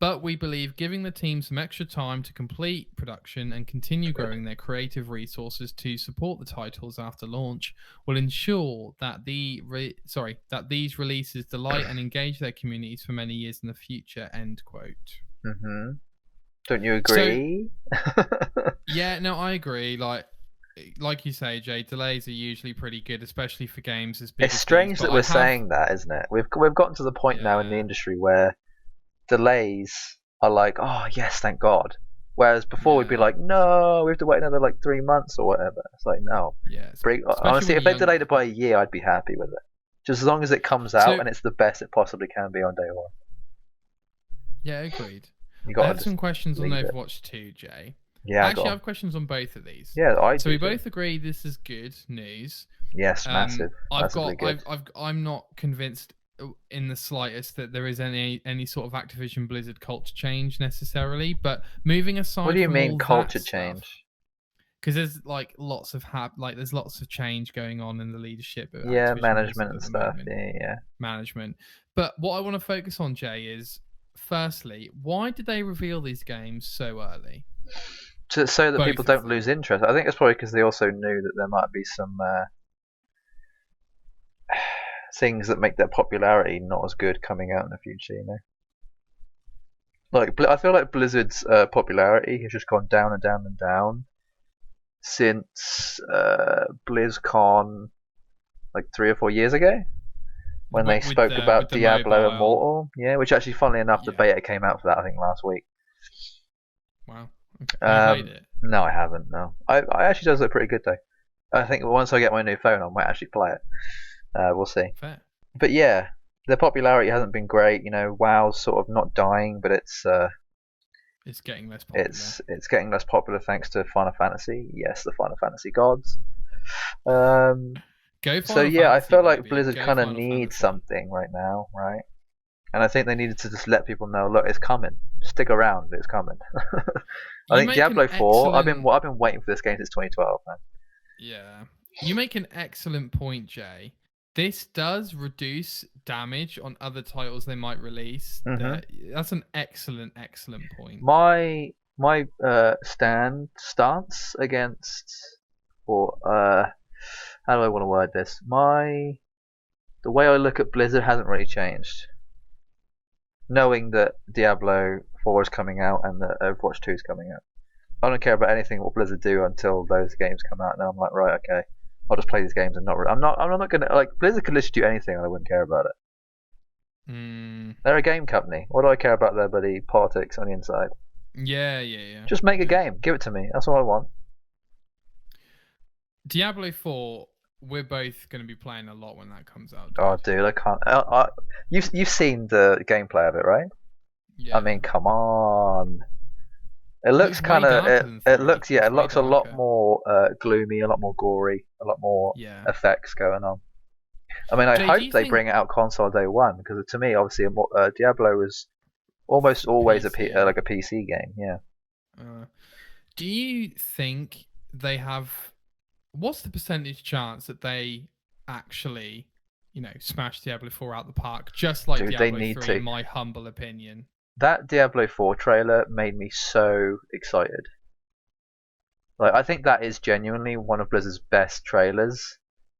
"But we believe giving the team some extra time to complete production and continue growing their creative resources to support the titles after launch will ensure that that these releases delight and engage their communities for many years in the future," end quote. Mm-hmm. Don't you agree? Yeah, no, I agree. Like you say, Jay, delays are usually pretty good, especially for games as big. It's strange that we're saying that, isn't it? We've gotten to the point now in the industry where delays are oh yes, thank God. Whereas before we'd be no, we have to wait another 3 months or whatever. It's no. Yeah. Honestly, if they delayed it by a year, I'd be happy with it. Just as long as it comes out and it's the best it possibly can be on day one. Yeah, agreed. I have some questions on Overwatch 2, Jay. Yeah, actually, I have questions on both of these. Yeah, So we both agree this is good news. Yes, massive. I'm not convinced in the slightest that there is any sort of Activision Blizzard culture change necessarily. But moving aside, what do you mean culture change? Because there's lots of there's lots of change going on in the leadership. Of Activision management and stuff. Yeah. Management. But what I want to focus on, Jay, is firstly, why did they reveal these games so early? So that people don't lose interest. I think it's probably because they also knew that there might be some things that make their popularity not as good coming out in the future. You know, I feel like Blizzard's popularity has just gone down and down and down since BlizzCon like 3 or 4 years ago, when they spoke about Diablo mobile. Immortal. Yeah, which actually, funnily enough, the beta came out for that I think last week. Wow. Okay. Have you played it? No, I haven't. No, I actually does look pretty good though. I think once I get my new phone, I might actually play it. We'll see. Fair. But yeah, the popularity hasn't been great. You know, WoW's sort of not dying, but it's getting less popular. It's getting less popular thanks to Final Fantasy. Yes, the Final Fantasy gods. So yeah, I feel like Blizzard kind of needs something right now, right? And I think they needed to just let people know, look, it's coming. Stick around, it's coming. I think Diablo 4. I've been waiting for this game since 2012, man. Yeah, you make an excellent point, Jay. This does reduce damage on other titles they might release. Mm-hmm. That's an excellent point. My stance against, or how do I want to word this? The way I look at Blizzard hasn't really changed. Knowing that Diablo 4 is coming out and that Overwatch 2 is coming out, I don't care about anything what Blizzard do until those games come out. Now I'm like, right, okay, I'll just play these games and I'm not gonna, like, Blizzard could literally do anything and I wouldn't care about it. They're a game company. What do I care about their bloody politics on the inside? Yeah. Just make a game. Give it to me. That's all I want. Diablo 4, we're both going to be playing a lot when that comes out. Dude. Oh, dude, I can't. You've seen the gameplay of it, right? Yeah. I mean, come on. It looks kind of. It looks a lot more gloomy, a lot more gory, a lot more effects going on. I mean, I hope they bring it out console day one, because to me, obviously, Diablo is almost always like a PC game. Yeah. Do you think they have? What's the percentage chance that they actually, smash Diablo 4 out the park, just like Diablo 3, in my humble opinion? That Diablo 4 trailer made me so excited. Like, I think that is genuinely one of Blizzard's best trailers.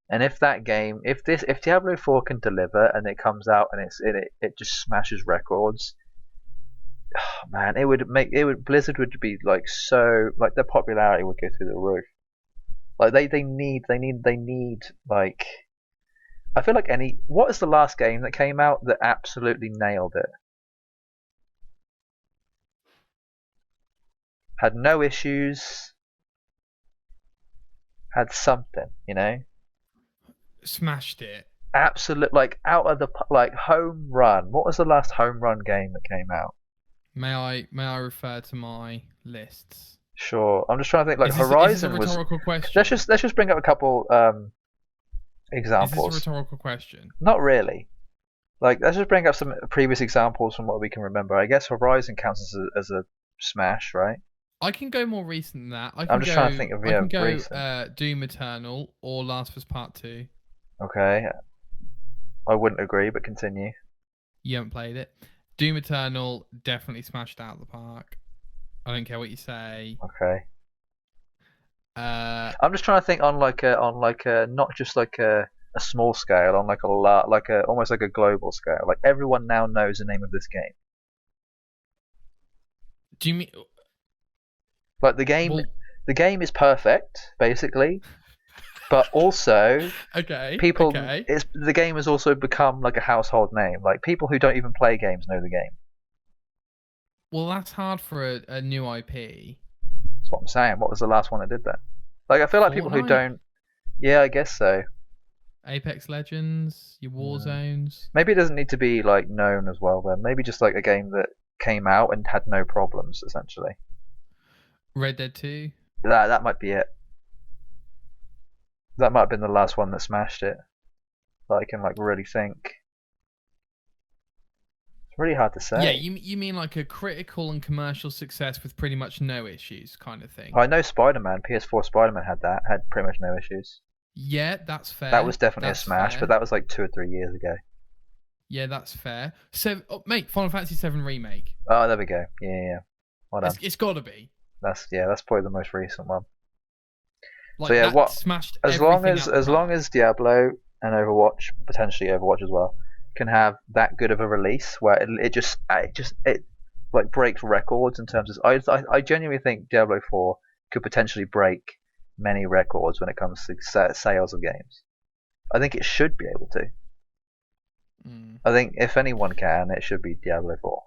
And if Diablo 4 can deliver and it comes out and it just smashes records, oh man, Blizzard would be like their popularity would go through the roof. Like they need like, I feel like what is the last game that came out that absolutely nailed it? Had no issues, had something, Smashed it. Absolute, like, out of the, like, home run. What was the last home run game that came out? May I refer to my lists? Sure. I'm just trying to think. Like, Horizon was. Is this a rhetorical question? Let's just bring up a couple examples. Is this a rhetorical question? Not really. Like, let's just bring up some previous examples from what we can remember. I guess Horizon counts as a smash, right? I can go more recent than that. I'm just trying to think of recent. Doom Eternal or Last of Us Part 2. Okay. I wouldn't agree, but continue. You haven't played it. Doom Eternal definitely smashed out of the park. I don't care what you say. Okay. I'm just trying to think on like a not just like a small scale, on like almost like a global scale. Like, everyone now knows the name of this game. Do you mean like the game is perfect, basically, but also the game has also become like a household name. Like, people who don't even play games know the game. Well, that's hard for a new IP. That's what I'm saying. What was the last one that did that? Like, I feel like people who don't. Yeah, I guess so. Apex Legends, your Warzones. Maybe it doesn't need to be like known as well. Then maybe just like a game that came out and had no problems, essentially. Red Dead 2. That might be it. That might have been the last one that smashed it. That I can like really think. It's really hard to say. Yeah, you mean like a critical and commercial success with pretty much no issues, kind of thing. I know Spider-Man, PS4 Spider-Man had pretty much no issues. Yeah, that's fair. That was definitely a smash, but that was like 2 or 3 years ago. Yeah, that's fair. So, mate, Final Fantasy VII Remake. Oh, there we go. Yeah. Well done. It's got to be. That's probably the most recent one. Like, so yeah, smashed as long as Diablo and Overwatch, potentially Overwatch as well, can have that good of a release where it just like breaks records in terms of, I genuinely think Diablo 4 could potentially break many records when it comes to sales of games. I think it should be able to. I think if anyone can, it should be Diablo 4.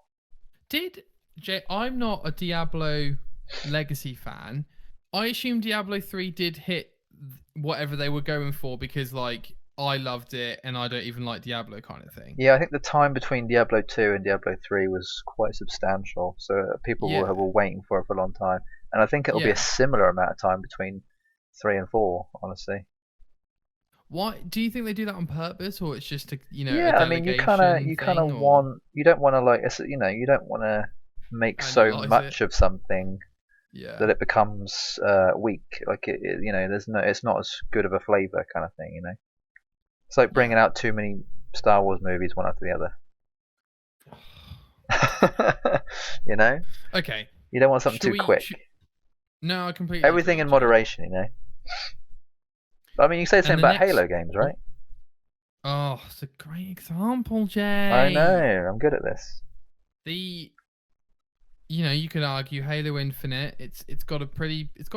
I'm not a Diablo Legacy fan. I assume Diablo 3 did hit whatever they were going for because, like, I loved it and I don't even like Diablo kind of thing. Yeah, I think the time between Diablo 2 and Diablo 3 was quite substantial, so people were waiting for it for a long time. And I think it'll be a similar amount of time between 3 and 4, honestly. Why do you think they do that on purpose, or it's just Yeah, I mean, you kind of want, you don't want to, like, you don't want to make so much of something that it becomes weak. Like it's not as good of a flavor kind of thing. It's like bringing out too many Star Wars movies one after the other. Okay. You don't want something too quick. No, I completely. Everything in moderation, I mean, you say the same about Halo games, right? Oh, it's a great example, Jay. I know. I'm good at this. You could argue Halo Infinite. It's got a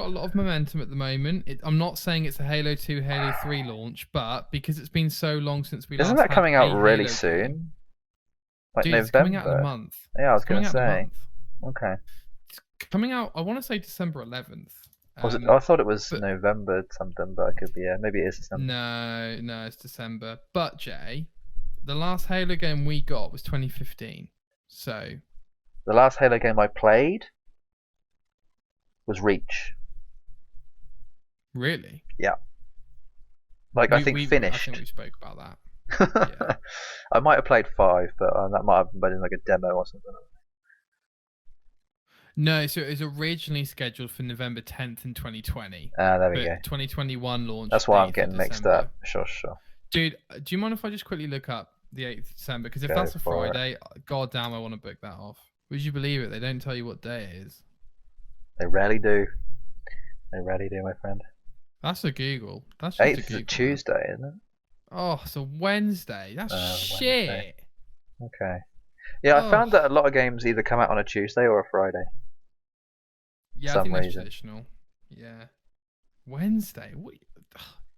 lot of momentum at the moment. I'm not saying it's a Halo 2, Halo 3 launch, but because it's been so long since we Isn't last that coming out really Halo soon? Game, Like dude, November. It's coming out in a month. Yeah, I was going to say. Okay. It's coming out. I want to say December 11th. I thought it was November something, but it could be. Maybe it is December. No, it's December. But Jay, the last Halo game we got was 2015. So. The last Halo game I played was Reach. Really? Yeah. Like, I think finished. I think we spoke about that. Yeah. I might have played 5, but that might have been like a demo or something. No, so it was originally scheduled for November 10th in 2020. There we go. 2021 launch. That's why I'm getting mixed up. Sure. Dude, do you mind if I just quickly look up the 8th of December? Because if that's a Friday, goddamn, I want to book that off. Would you believe it? They don't tell you what day it is. They rarely do. They rarely do, my friend. That's a Google. That's just 8th a Google. is a Tuesday, isn't it? Oh, it's a Wednesday. That's shit. Wednesday. Okay. Yeah, I found that a lot of games either come out on a Tuesday or a Friday. Yeah, I think that's traditional. Yeah. Wednesday? What?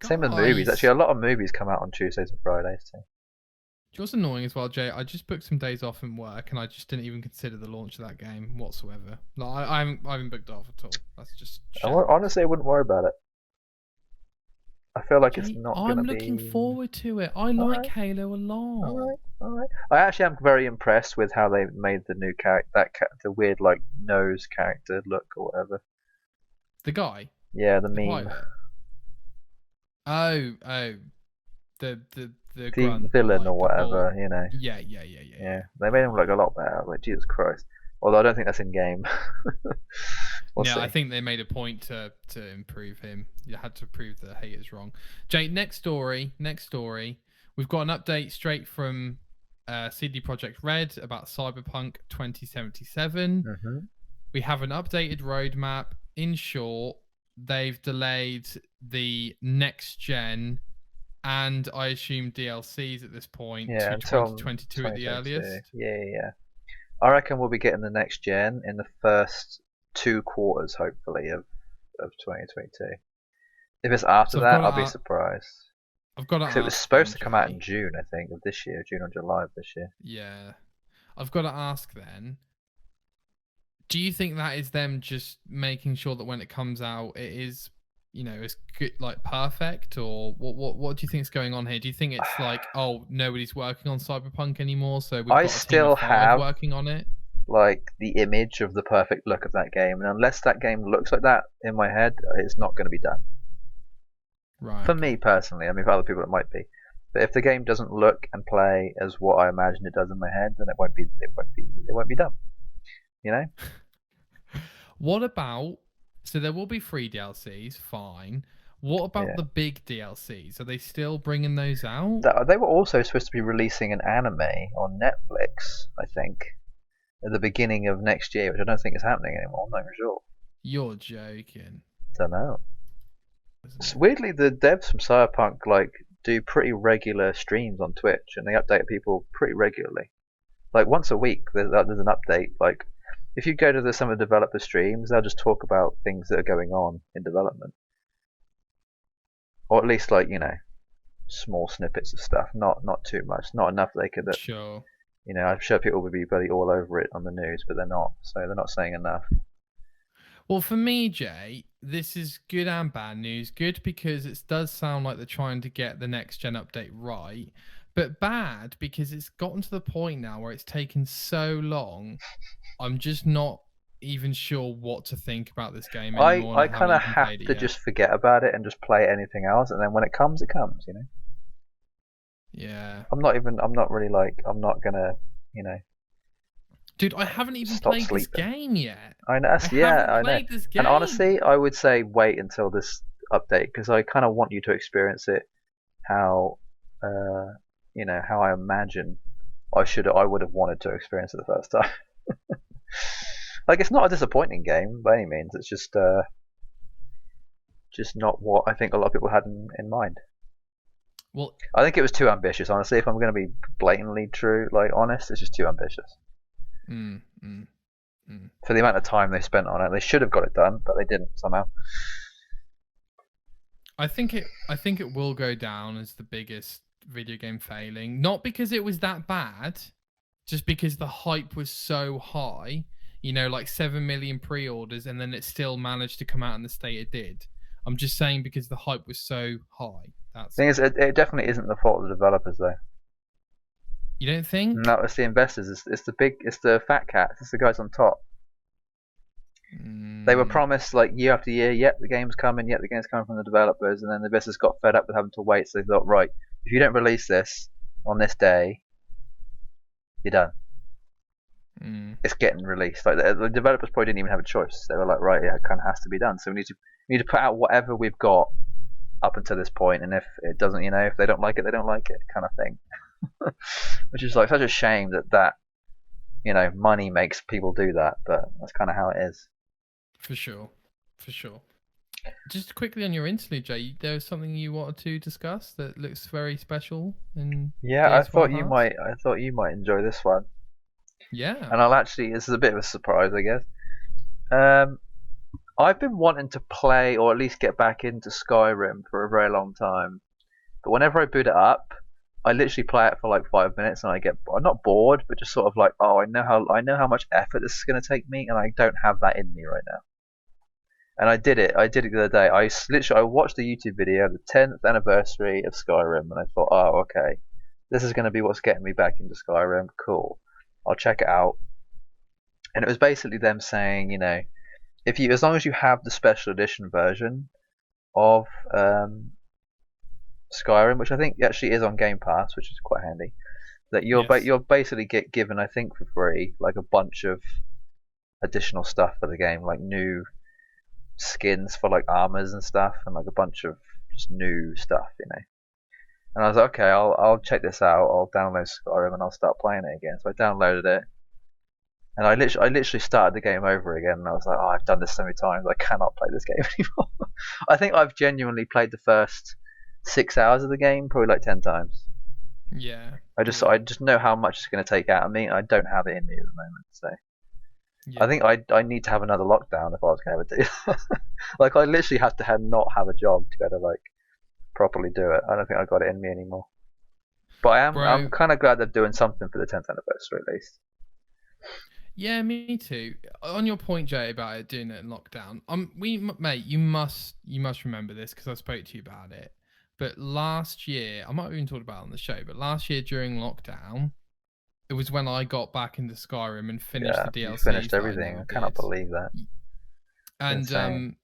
Same with movies. Actually, a lot of movies come out on Tuesdays and Fridays too. Do you know what's annoying as well, Jay? I just booked some days off in work and I just didn't even consider the launch of that game whatsoever. Like, I haven't booked off at all. That's just honestly, I wouldn't worry about it. I feel like it's not going to be... I'm looking forward to it. I like Halo a lot. Alright. I actually am very impressed with how they made the new character, the weird, like, nose character look or whatever. The guy? Yeah, the meme. Pilot. The grunt, villain like, or whatever, Yeah. Yeah, they made him look a lot better. Like, Jesus Christ. Although I don't think that's in game. We'll see. I think they made a point to improve him. You had to prove the haters wrong. Jay, next story. We've got an update straight from CD Projekt Red about Cyberpunk 2077. Mm-hmm. We have an updated roadmap. In short, they've delayed the next gen and I assume DLCs at this point to 2022 at the earliest. Yeah. I reckon we'll be getting the next gen in the first 2 quarters, hopefully, of 2022. If it's after that, I'll be surprised. I've got to ask. It was supposed to come out in June, I think, of this year, June or July of this year. Yeah, I've got to ask then. Do you think that is them just making sure that when it comes out, it is, it's good, like perfect, or what do you think is going on here? Do you think it's like, oh, nobody's working on Cyberpunk anymore, so we've got a team of 5 working on it? Like the image of the perfect look of that game, and unless that game looks like that in my head, it's not going to be done. Right. For me personally, I mean, for other people it might be, but if the game doesn't look and play as what I imagine it does in my head, then it won't be done. What about? So there will be 3 DLCs, fine. What about the big DLCs? Are they still bringing those out? They were also supposed to be releasing an anime on Netflix, I think, at the beginning of next year, which I don't think is happening anymore. I'm not sure. You're joking. Don't know. Weirdly, the devs from Cyberpunk do pretty regular streams on Twitch, and they update people pretty regularly. Like once a week, there's an update. Like if you go to some of the developer streams, they'll just talk about things that are going on in development. or at least like small snippets of stuff, not too much, not enough they could. Sure. I'm sure people would be bloody all over it on the news, but they're not. So they're not saying enough. Well, for me, Jay, this is good and bad news. Good because it does sound like they're trying to get the next gen update right, but bad because it's gotten to the point now where it's taken so long. I'm just not even sure what to think about this game anymore. I kind of have to just forget about it and just play anything else, and then when it comes, it comes. Yeah. I'm not really like, I'm not gonna, Dude, I haven't even stop played sleeping. this game yet. I know. I know. This game. And honestly, I would say wait until this update, because I kind of want you to experience it how, how I imagine I would have wanted to experience it the first time. Like, it's not a disappointing game by any means. It's just not what I think a lot of people had in mind. Well, I think it was too ambitious. Honestly, if I'm going to be blatantly honest, it's just too ambitious. For the amount of time they spent on it, they should have got it done, but they didn't somehow. I think it will go down as the biggest video game failing, not because it was that bad, just because the hype was so high. Like 7 million pre-orders, and then it still managed to come out in the state it did. I'm just saying because the hype was so high. The thing is, it definitely isn't the fault of the developers, though. You don't think? No, it's the investors. It's the fat cats. It's the guys on top. They were promised like year after year, yep, the game's coming, yep, the game's coming from the developers, and then the investors got fed up with having to wait, so they thought, right, if you don't release this on this day, you're done. It's getting released. Like the developers probably didn't even have a choice. They were like, right, yeah, it kind of has to be done. So we need to put out whatever we've got up until this point, and if it doesn't, if they don't like it, they don't like it, kind of thing. Which is like such a shame that money makes people do that, but that's kind of how it is. For sure. Just quickly on your interlude, Jay, there was something you wanted to discuss that looks very special. I thought you might enjoy this one. Yeah. And this is a bit of a surprise, I guess. I've been wanting to play, or at least get back into Skyrim for a very long time. But whenever I boot it up, I literally play it for like 5 minutes, and I'm not bored, but just sort of like, oh, I know how much effort this is going to take me, and I don't have that in me right now. And I did it the other day. I watched a YouTube video of the 10th anniversary of Skyrim, and I thought, oh, okay, this is going to be what's getting me back into Skyrim. Cool, I'll check it out. And it was basically them saying, as long as you have the special edition version of Skyrim, which I think actually is on Game Pass, which is quite handy, that you'll basically get given, I think, for free, like a bunch of additional stuff for the game, like new skins for like armors and stuff, and like a bunch of just new stuff, And I was like, okay, I'll check this out. I'll download Skyrim and I'll start playing it again. So I downloaded it, and I literally started the game over again. And I was like, oh, I've done this so many times, I cannot play this game anymore. I think I've genuinely played the first 6 hours of the game probably like 10 times. Yeah. I just know how much it's going to take out of me. I don't have it in me at the moment, so. Yeah. I think I need to have another lockdown if I was going to do that. Like, I literally have to not have a job to be able to like properly do it. I don't think I got it in me anymore. But I'm kind of glad they're doing something for the 10th anniversary at least. Yeah, me too. On your point, Jay, about it doing it in lockdown, mate, you must remember this because I spoke to you about it. But last year, I might have even talked about it on the show, but last year during lockdown, it was when I got back into Skyrim and finished the DLC. You finished everything. I cannot believe that. And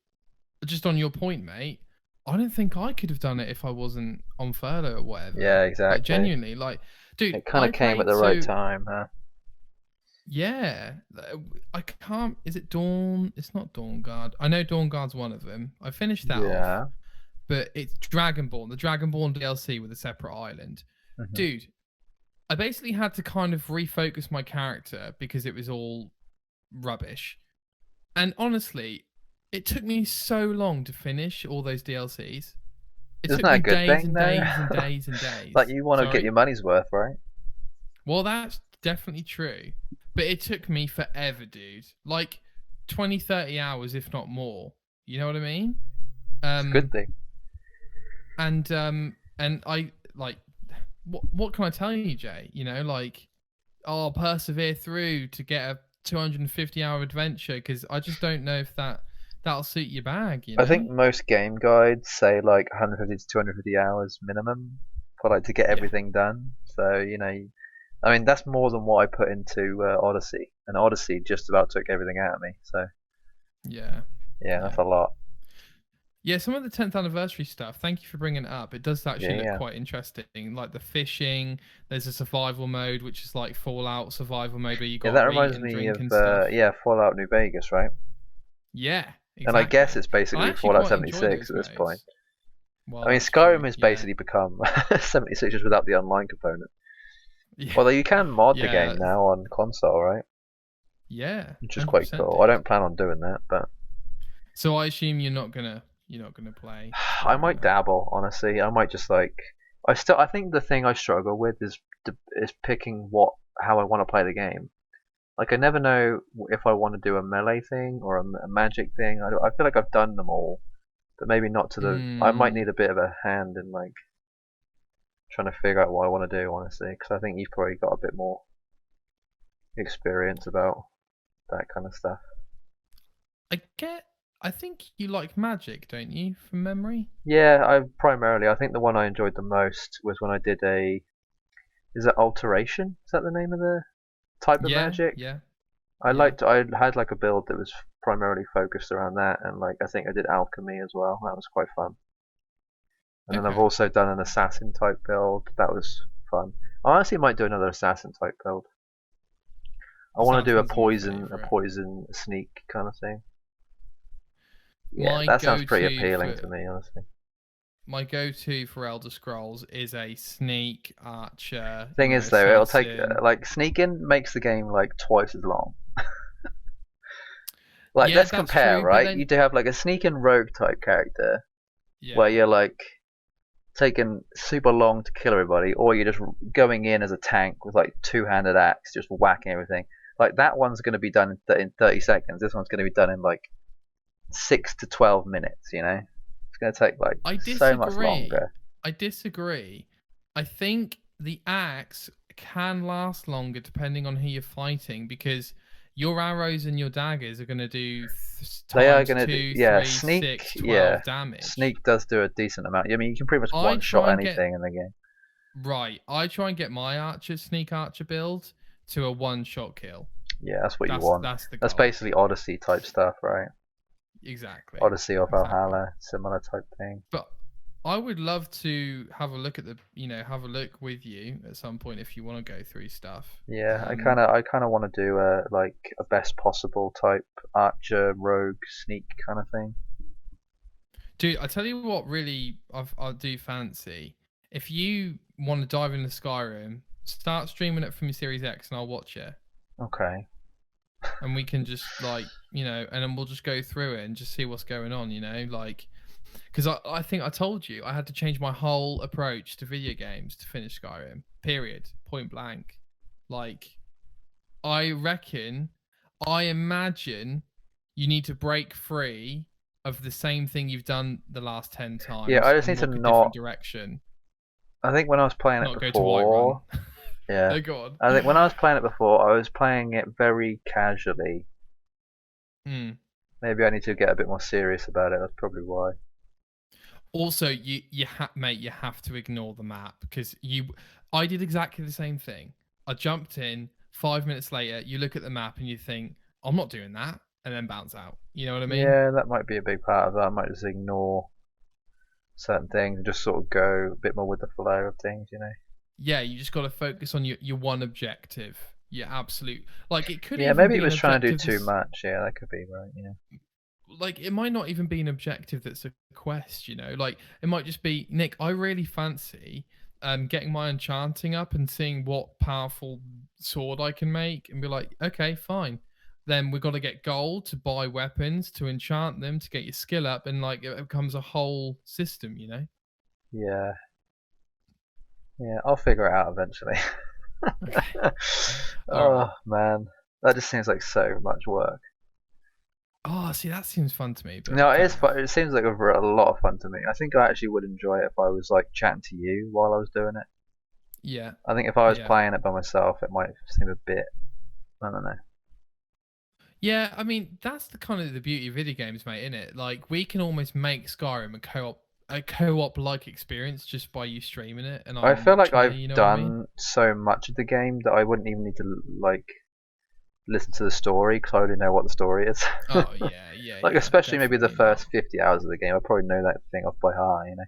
just on your point, mate, I don't think I could have done it if I wasn't on furlough or whatever. Yeah, exactly. Like, genuinely, dude, it kind of came at the right time, huh? Yeah, I can't. Is it Dawn? It's not Dawnguard. I know Dawnguard's one of them. I finished that off, but it's Dragonborn. The Dragonborn DLC with a separate island, dude. I basically had to kind of refocus my character because it was all rubbish. And honestly, it took me so long to finish all those DLCs. It Isn't took that me a good days thing, and though? days and days and days. Like, you want to get your money's worth, right? Well, that's definitely true. But it took me forever, dude. Like 20, 30 hours, if not more. You know what I mean? It's a good thing. And I like what can I tell you, Jay? You know, like I'll persevere through to get a 250-hour adventure because I just don't know if that'll suit your bag. You I know? think most game guides say like 150 to 250 hours minimum for like to get Yeah. everything done. So I mean that's more than what I put into Odyssey, and Odyssey just about took everything out of me. So Yeah. yeah, Yeah. that's a lot. Yeah, some of the 10th anniversary stuff, thank you for bringing it up. It does actually look Yeah, quite interesting. Like the fishing, there's a survival mode, which is like Fallout survival mode where you yeah. got That to eat reminds and me drink of and stuff. Fallout New Vegas, right? Yeah, And I guess exactly. it's I basically actually Fallout quite enjoy 76 those at this point. modes. Well, I mean, that's true. Skyrim has Yeah. basically become 76 just without the online component. Yeah. Although you can mod the Yeah. game now on console, right? Yeah. Which is quite 100%, cool. I dude. don't plan on doing that, but So I assume you're not gonna play I Skyrim might now. dabble. Honestly, I might just like. I think the thing I struggle with is picking how I want to play the game. Like I never know if I want to do a melee thing or a magic thing. I feel like I've done them all, but maybe not to the. I might Mm, need a bit of a hand in like trying to figure out what I want to do, honestly, because I think you've probably got a bit more experience about that kind of stuff. I get. I think you like magic, don't you, from memory? Yeah, I think the one I enjoyed the most was when I did a. Is it alteration? Is that the name of the type of Yeah. magic? Yeah. I Yeah. liked. I had like a build that was primarily focused around that, and like I think I did alchemy as well. That was quite fun. And then I've Okay. also done an assassin type build. That was fun. I honestly might do another assassin type build. I want to do Assassins are my a favorite. poison sneak kind of thing. Yeah, My that sounds pretty go-to appealing to for me, honestly. my go-to for Elder Scrolls is a sneak archer, Thing is, though, it'll take assassin. like sneaking makes the game like twice as long. Like, Yeah, let's that's compare, true. But right? You then, do have like a sneaking rogue type character where yeah, you're like taking super long to kill everybody, or you're just going in as a tank with like two-handed axe, just whacking everything. Like that one's going to be done in 30 seconds. This one's going to be done in like 6 to 12 minutes. It's going to take like I so much disagree. longer. I disagree. I think the axe can last longer depending on who you're fighting because your arrows and your daggers are going to do They are times going to do, 2, yeah, 3, sneak, 6, yeah. 12 damage. Sneak does do a decent amount. I mean, you can pretty much I one shot try and get anything in the game. right. I try and get my sneak archer build to a one-shot kill. Yeah, that's what you That's want. that's the That's goal. basically Odyssey type stuff, right? Exactly. Odyssey or Exactly. Valhalla, similar type thing. But I would love to have a look at have a look with you at some point if you want to go through stuff. Yeah, I kind of want to do a best possible type archer rogue sneak kind of thing. Dude, I tell you what, really, I do fancy. If you want to dive into Skyrim, start streaming it from your Series X, and I'll watch it, Okay. and we can just and then we'll just go through it and just see what's going on. Because I think I told you I had to change my whole approach to video games to finish Skyrim. Period. Point blank. Like, I reckon, I imagine you need to break free of the same thing you've done the last 10 Yeah, times I just need and to look a different not. direction. I think when I was playing it Not go to Whiterun. before, yeah, No, go I think on. when I was playing it before, I was playing it very casually. Hmm. Maybe I need to get a bit more serious about it. That's probably why. Also, mate, you have to ignore the map because I did exactly the same thing. I jumped in. 5 minutes later, you look at the map and you think, I'm not doing that, and then bounce out. You know what I mean? Yeah, that might be a big part of it. I might just ignore certain things and just sort of go a bit more with the flow of things. Yeah, you just got to focus on your one objective. Your absolute, like, it could Yeah, even maybe be it an was trying to do objective too that's much. Yeah, that could be right. Yeah. like, it might not even be an objective that's a quest. Like, it might just be, Nick, I really fancy getting my enchanting up and seeing what powerful sword I can make, and be like, okay, fine. Then we've got to get gold to buy weapons, to enchant them, to get your skill up, and like it becomes a whole system. Yeah. Yeah, I'll figure it out eventually. Okay. All right. Oh man, that just seems like so much work. Oh, see, that seems fun to me, but No, it fair is enough. fun. It seems like a lot of fun to me. I think I actually would enjoy it if I was like chatting to you while I was doing it. Yeah, I think if I was yeah. playing it by myself, it might seem a bit. I don't know. Yeah, I mean, that's the kind of the beauty of video games, mate, isn't it? Like, we can almost make Skyrim a co-op like experience just by you streaming it and I I'm feel like watching you, I've you know what I mean? done so much of the game that I wouldn't even need to like listen to the story because I already know what the story is. Oh, yeah, yeah, Like yeah, especially maybe the definitely. No. first 50 hours of the game, I probably know that thing off by heart. You know,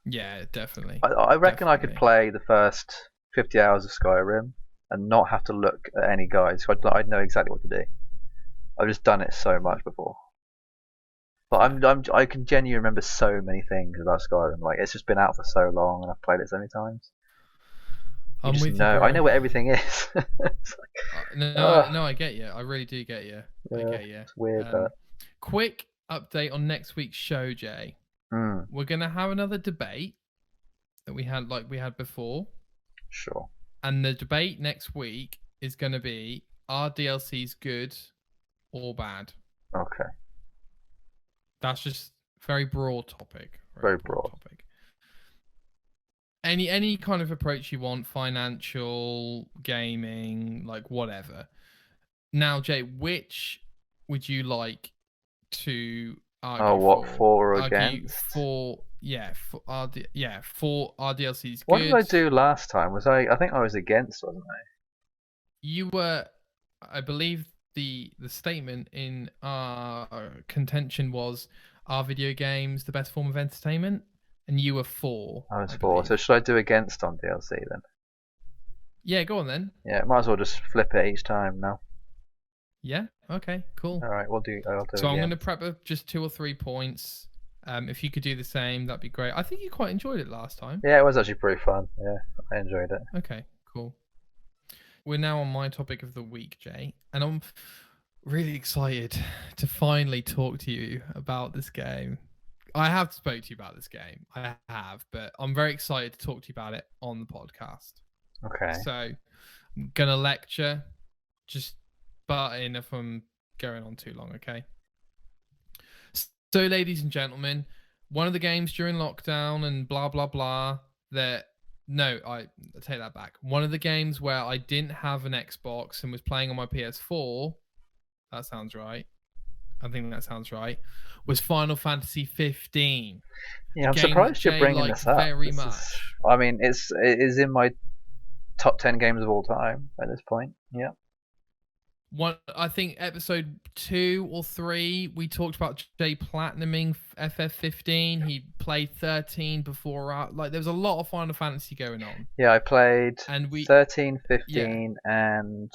Yeah, definitely. I reckon I could Definitely. play the first 50 hours of Skyrim and not have to look at any guides. So I'd know exactly what to do. I've just done it so much before. But Fair. I can genuinely remember so many things about Skyrim. Like it's just been out for so long and I've played it so many times. You I'm just with you, know. I bro. know what everything is. It's like, No, ugh, no, I get you. I really do get you. I yeah, get you. it's weird, but Quick update on next week's show, Jay. mm, We're gonna have another debate that we had like we had before, sure. and the debate next week is gonna be: are DLCs good or bad? Okay, That's just very broad topic. Very very broad broad. topic. Any kind of approach you want, financial, gaming, like whatever. Now, Jay, which would you like to Oh, argue what for? for or Argue against? for for RDLC is What did good. I do last time? Was I? I think I was against, wasn't I? You were, I believe the statement in our contention was, are video games the best form of entertainment? And you were for, I was I for. So believe. should I do against on DLC then? Yeah, go on then. Yeah, might as well just flip it each time now. Yeah. Okay. Cool. All right, I'll do So I'm going to against. prep just 2 or 3 points. If you could do the same, that'd be great. I think you quite enjoyed it last time. Yeah, it was actually pretty fun. Yeah, I enjoyed it. Okay, cool. We're now on my topic of the week, Jay, and I'm really excited to finally talk to you about this game. I have spoke to you about this game. I have, but I'm very excited to talk to you about it on the podcast. Okay. So I'm going to lecture. Just butt in if I'm going on too long, okay? So, ladies and gentlemen, one of the games during lockdown and blah, blah, blah, that, no, I take that back. One of the games where I didn't have an Xbox and was playing on my PS4, that sounds right. I think that sounds right, was Final Fantasy 15. Yeah, I'm Game that surprised you're Jay bringing liked this up. very This is, much. I mean, it is in my top 10 games of all time at this point. Yeah. One, I think episode 2 or 3, we talked about Jay platinuming FF15. He played 13 before. Like, there was a lot of Final Fantasy going on, Yeah, I played and 13, yeah, 15, and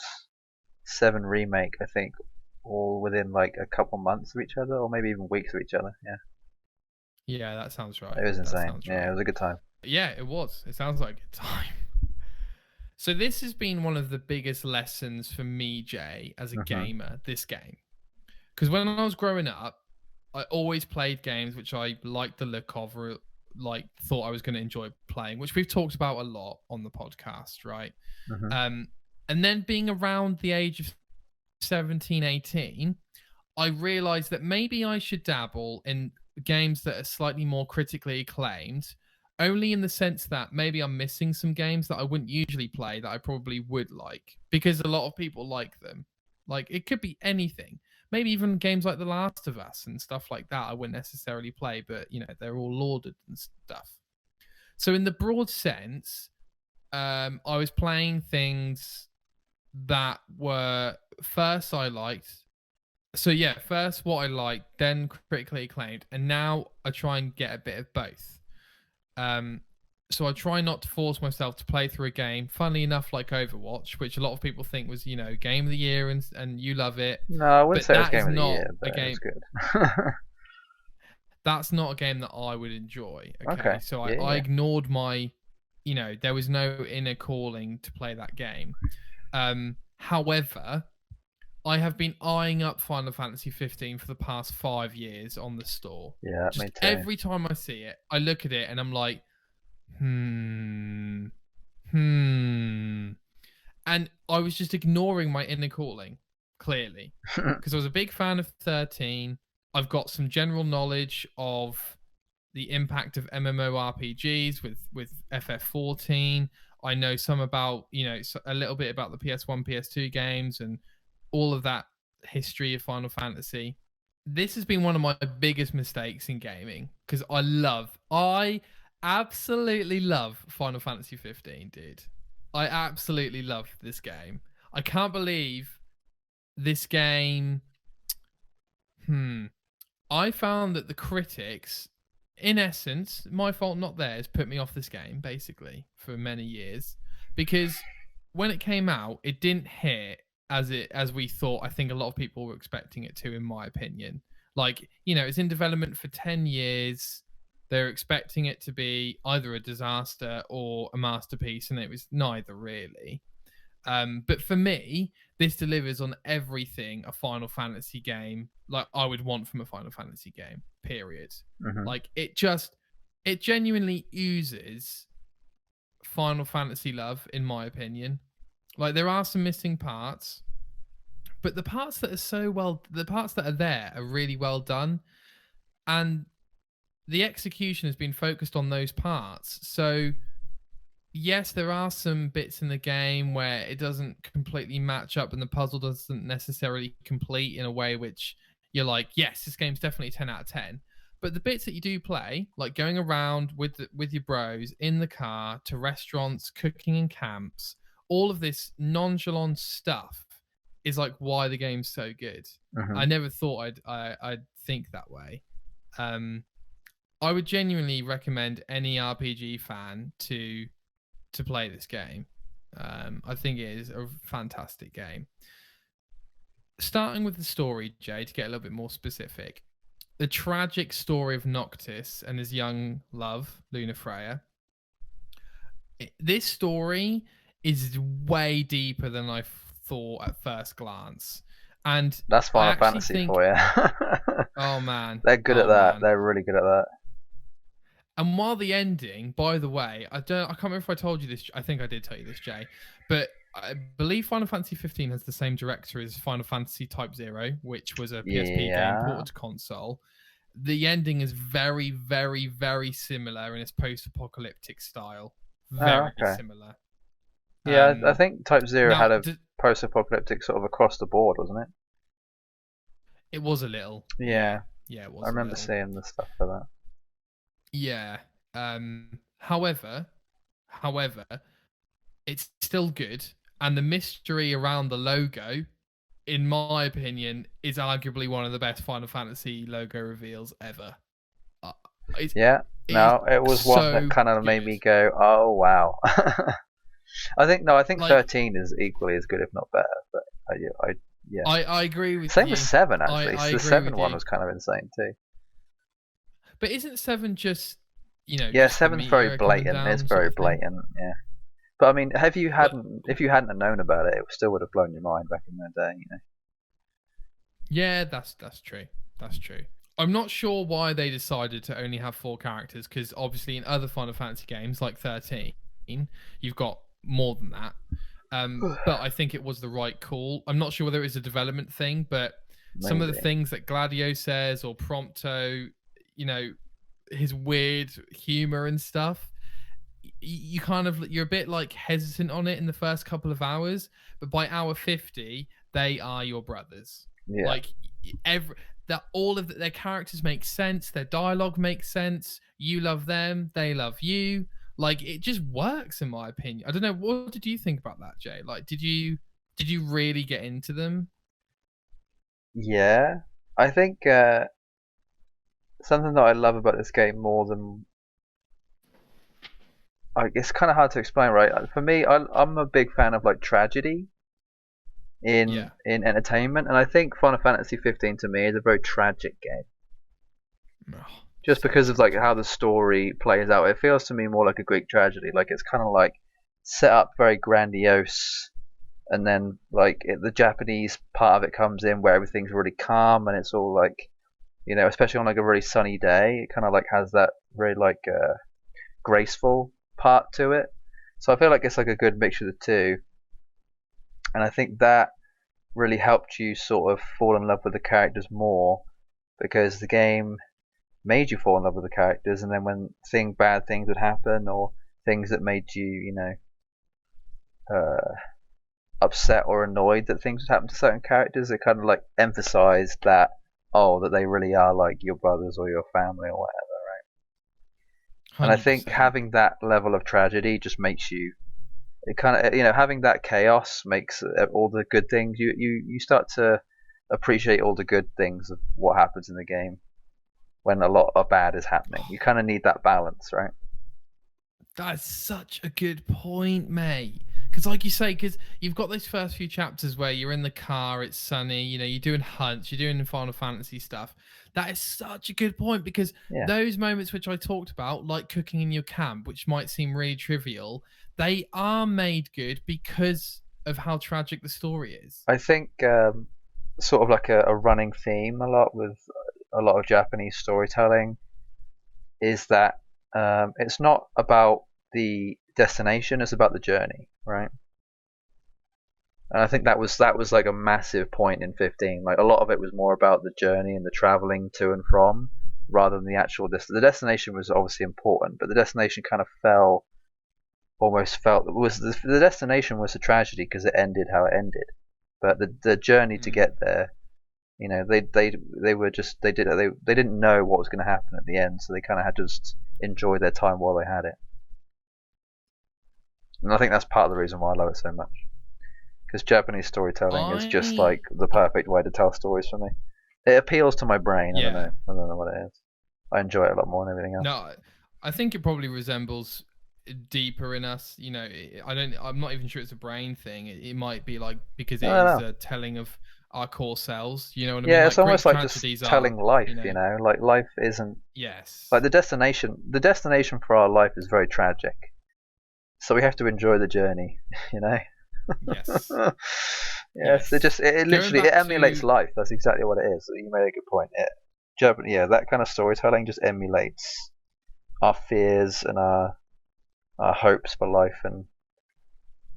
7 Remake, I think, all within like a couple months of each other, or maybe even weeks of each other. Yeah. yeah, that sounds right. It was That insane. sounds Yeah, it right. was a good time. Yeah, it was. It sounds like a good time. So this has been one of the biggest lessons for me, Jay, as a Hmm. gamer. This game, because when I was growing up, I always played games which I liked the look of, or like thought I was going to enjoy playing, which we've talked about a lot on the podcast, right? Hmm. And then being around the age of 17, 18, I realized that maybe I should dabble in games that are slightly more critically acclaimed, only in the sense that maybe I'm missing some games that I wouldn't usually play that I probably would like, because a lot of people like them. Like, it could be anything. Maybe even games like The Last of Us and stuff like that I wouldn't necessarily play, but, you know, they're all lauded and stuff. So in the broad sense, I was playing things that were, first I liked. So yeah, first what I liked, then critically acclaimed, and now I try and get a bit of both. So I try not to force myself to play through a game. Funnily enough, like Overwatch, which a lot of people think was, you know, game of the year, and you love it, No, I wouldn't but say it was that is game of the not year, a but it was game. good. That's not a game that I would enjoy. Okay, Okay. so Yeah, I yeah. ignored my, you know, there was no inner calling to play that game. However, I have been eyeing up Final Fantasy 15 for the past 5 years on the store. Yeah, me Just too. every time I see it, I look at it and I'm like, and I was just ignoring my inner calling clearly, because I was a big fan of 13. I've got some general knowledge of the impact of MMORPGs with FF14. I know some about, a little bit about the PS1, PS2 games and all of that history of Final Fantasy. This has been one of my biggest mistakes in gaming because I absolutely love Final Fantasy 15, dude. I absolutely love this game. I can't believe this game. I found that the critics, in essence, my fault not theirs, put me off this game basically for many years because when it came out, it didn't hit as we thought. I think a lot of people were expecting it to, in my opinion. Like, it's in development for 10 years. They're expecting it to be either a disaster or a masterpiece, and it was neither really. But for me, this delivers on everything a Final Fantasy game like I would want from a Final Fantasy game, period. Like it genuinely oozes Final Fantasy love, in my opinion. Like there are some missing parts, but the parts that are there are really well done, and the execution has been focused on those parts. So yes, there are some bits in the game where it doesn't completely match up and the puzzle doesn't necessarily complete in a way which you're like, yes, this game's definitely 10 out of 10. But the bits that you do play, like going around with your bros in the car to restaurants, cooking in camps, all of this nonchalant stuff is like why the game's so good. I never thought I'd think that way. I would genuinely recommend any RPG fan to play this game. I think it is a fantastic game. Starting with the story, Jay, to get a little bit more specific. The tragic story of Noctis and his young love, Luna Freya. This story is way deeper than I thought at first glance. And that's Final Fantasy for you. Oh, man. They're good at that. Man. They're really good at that. And while the ending, by the way, I can't remember if I told you this. I think I did tell you this, Jay. But I believe Final Fantasy 15 has the same director as Final Fantasy Type 0, which was a PSP game ported to console. The ending is very, very, very similar in its post-apocalyptic style. Very similar. Yeah, I think Type 0 had a post-apocalyptic sort of across the board, wasn't it? It was a little. Yeah, it was. I remember seeing the stuff for that. Yeah. However, it's still good, and the mystery around the logo, in my opinion, is arguably one of the best Final Fantasy logo reveals ever. It was one that kind of made me go, "Oh wow!" I think 13 is equally as good, if not better. But I agree with you. Same with 7 actually. The 7 one was kind of insane too. But isn't 7 just, Yeah, just 7's very blatant. It's very blatant. Yeah. But I mean, if you hadn't known about it, it still would have blown your mind back in the day, Yeah, that's true. That's true. I'm not sure why they decided to only have 4 characters, because obviously in other Final Fantasy games like 13, you've got more than that. But I think it was the right call. I'm not sure whether it was a development thing, but some of the things that Gladio says or Prompto, his weird humor and stuff, you're a bit like hesitant on it in the first couple of hours, but by hour 50 they are your brothers. Like all of their characters make sense, their dialogue makes sense, you love them, they love you. Like it just works, in my opinion. I don't know, what did you think about that, Jay? Like did you really get into them? Yeah, I think something that I love about this game more than, it's kind of hard to explain, right? For me, I'm a big fan of like tragedy in entertainment, and I think Final Fantasy 15 to me is a very tragic game. Just because of like how the story plays out, it feels to me more like a Greek tragedy. Like it's kind of like set up very grandiose, and then like the Japanese part of it comes in where everything's really calm and it's all like, especially on like a really sunny day, it kind of like has that very like graceful part to it. So I feel like it's like a good mixture of the two, and I think that really helped you sort of fall in love with the characters more, because the game made you fall in love with the characters, and then when bad things would happen, or things that made you, upset or annoyed that things would happen to certain characters, it kind of like emphasized that, that they really are like your brothers or your family or whatever, right? And I think 100%. having that level of tragedy just makes you, it kind of, having that chaos makes all the good things, you start to appreciate all the good things of what happens in the game when a lot of bad is happening. You kind of need that balance, right? That's such a good point, mate. Because, like you say, because you've got those first few chapters where you're in the car, it's sunny, you're doing hunts, you're doing Final Fantasy stuff. That is such a good point, because those moments which I talked about, like cooking in your camp, which might seem really trivial, they are made good because of how tragic the story is. I think sort of like a running theme a lot with a lot of Japanese storytelling is that it's not about the destination, it's about the journey, right? And I think that was like a massive point in 15. Like a lot of it was more about the journey and the traveling to and from, rather than the actual the destination was obviously important, but the destination kind of the destination was a tragedy because it ended how it ended, but the journey to get there, they didn't know what was going to happen at the end, so they kind of had to just enjoy their time while they had it. And I think that's part of the reason why I love it so much, because Japanese storytelling is just like the perfect way to tell stories for me. It appeals to my brain. I don't know what it is. I enjoy it a lot more than everything else. No, I think it probably resembles deeper in us. I'm not even sure it's a brain thing. It might be like because it is a telling of our core selves. You know what I mean? Yeah, it's almost like just telling life. Like life isn't. Yes. Like the destination for our life is very tragic, so we have to enjoy the journey. Yes. Yes. It literally emulates life. That's exactly what it is. You made a good point. That kind of storytelling just emulates our fears and our hopes for life, and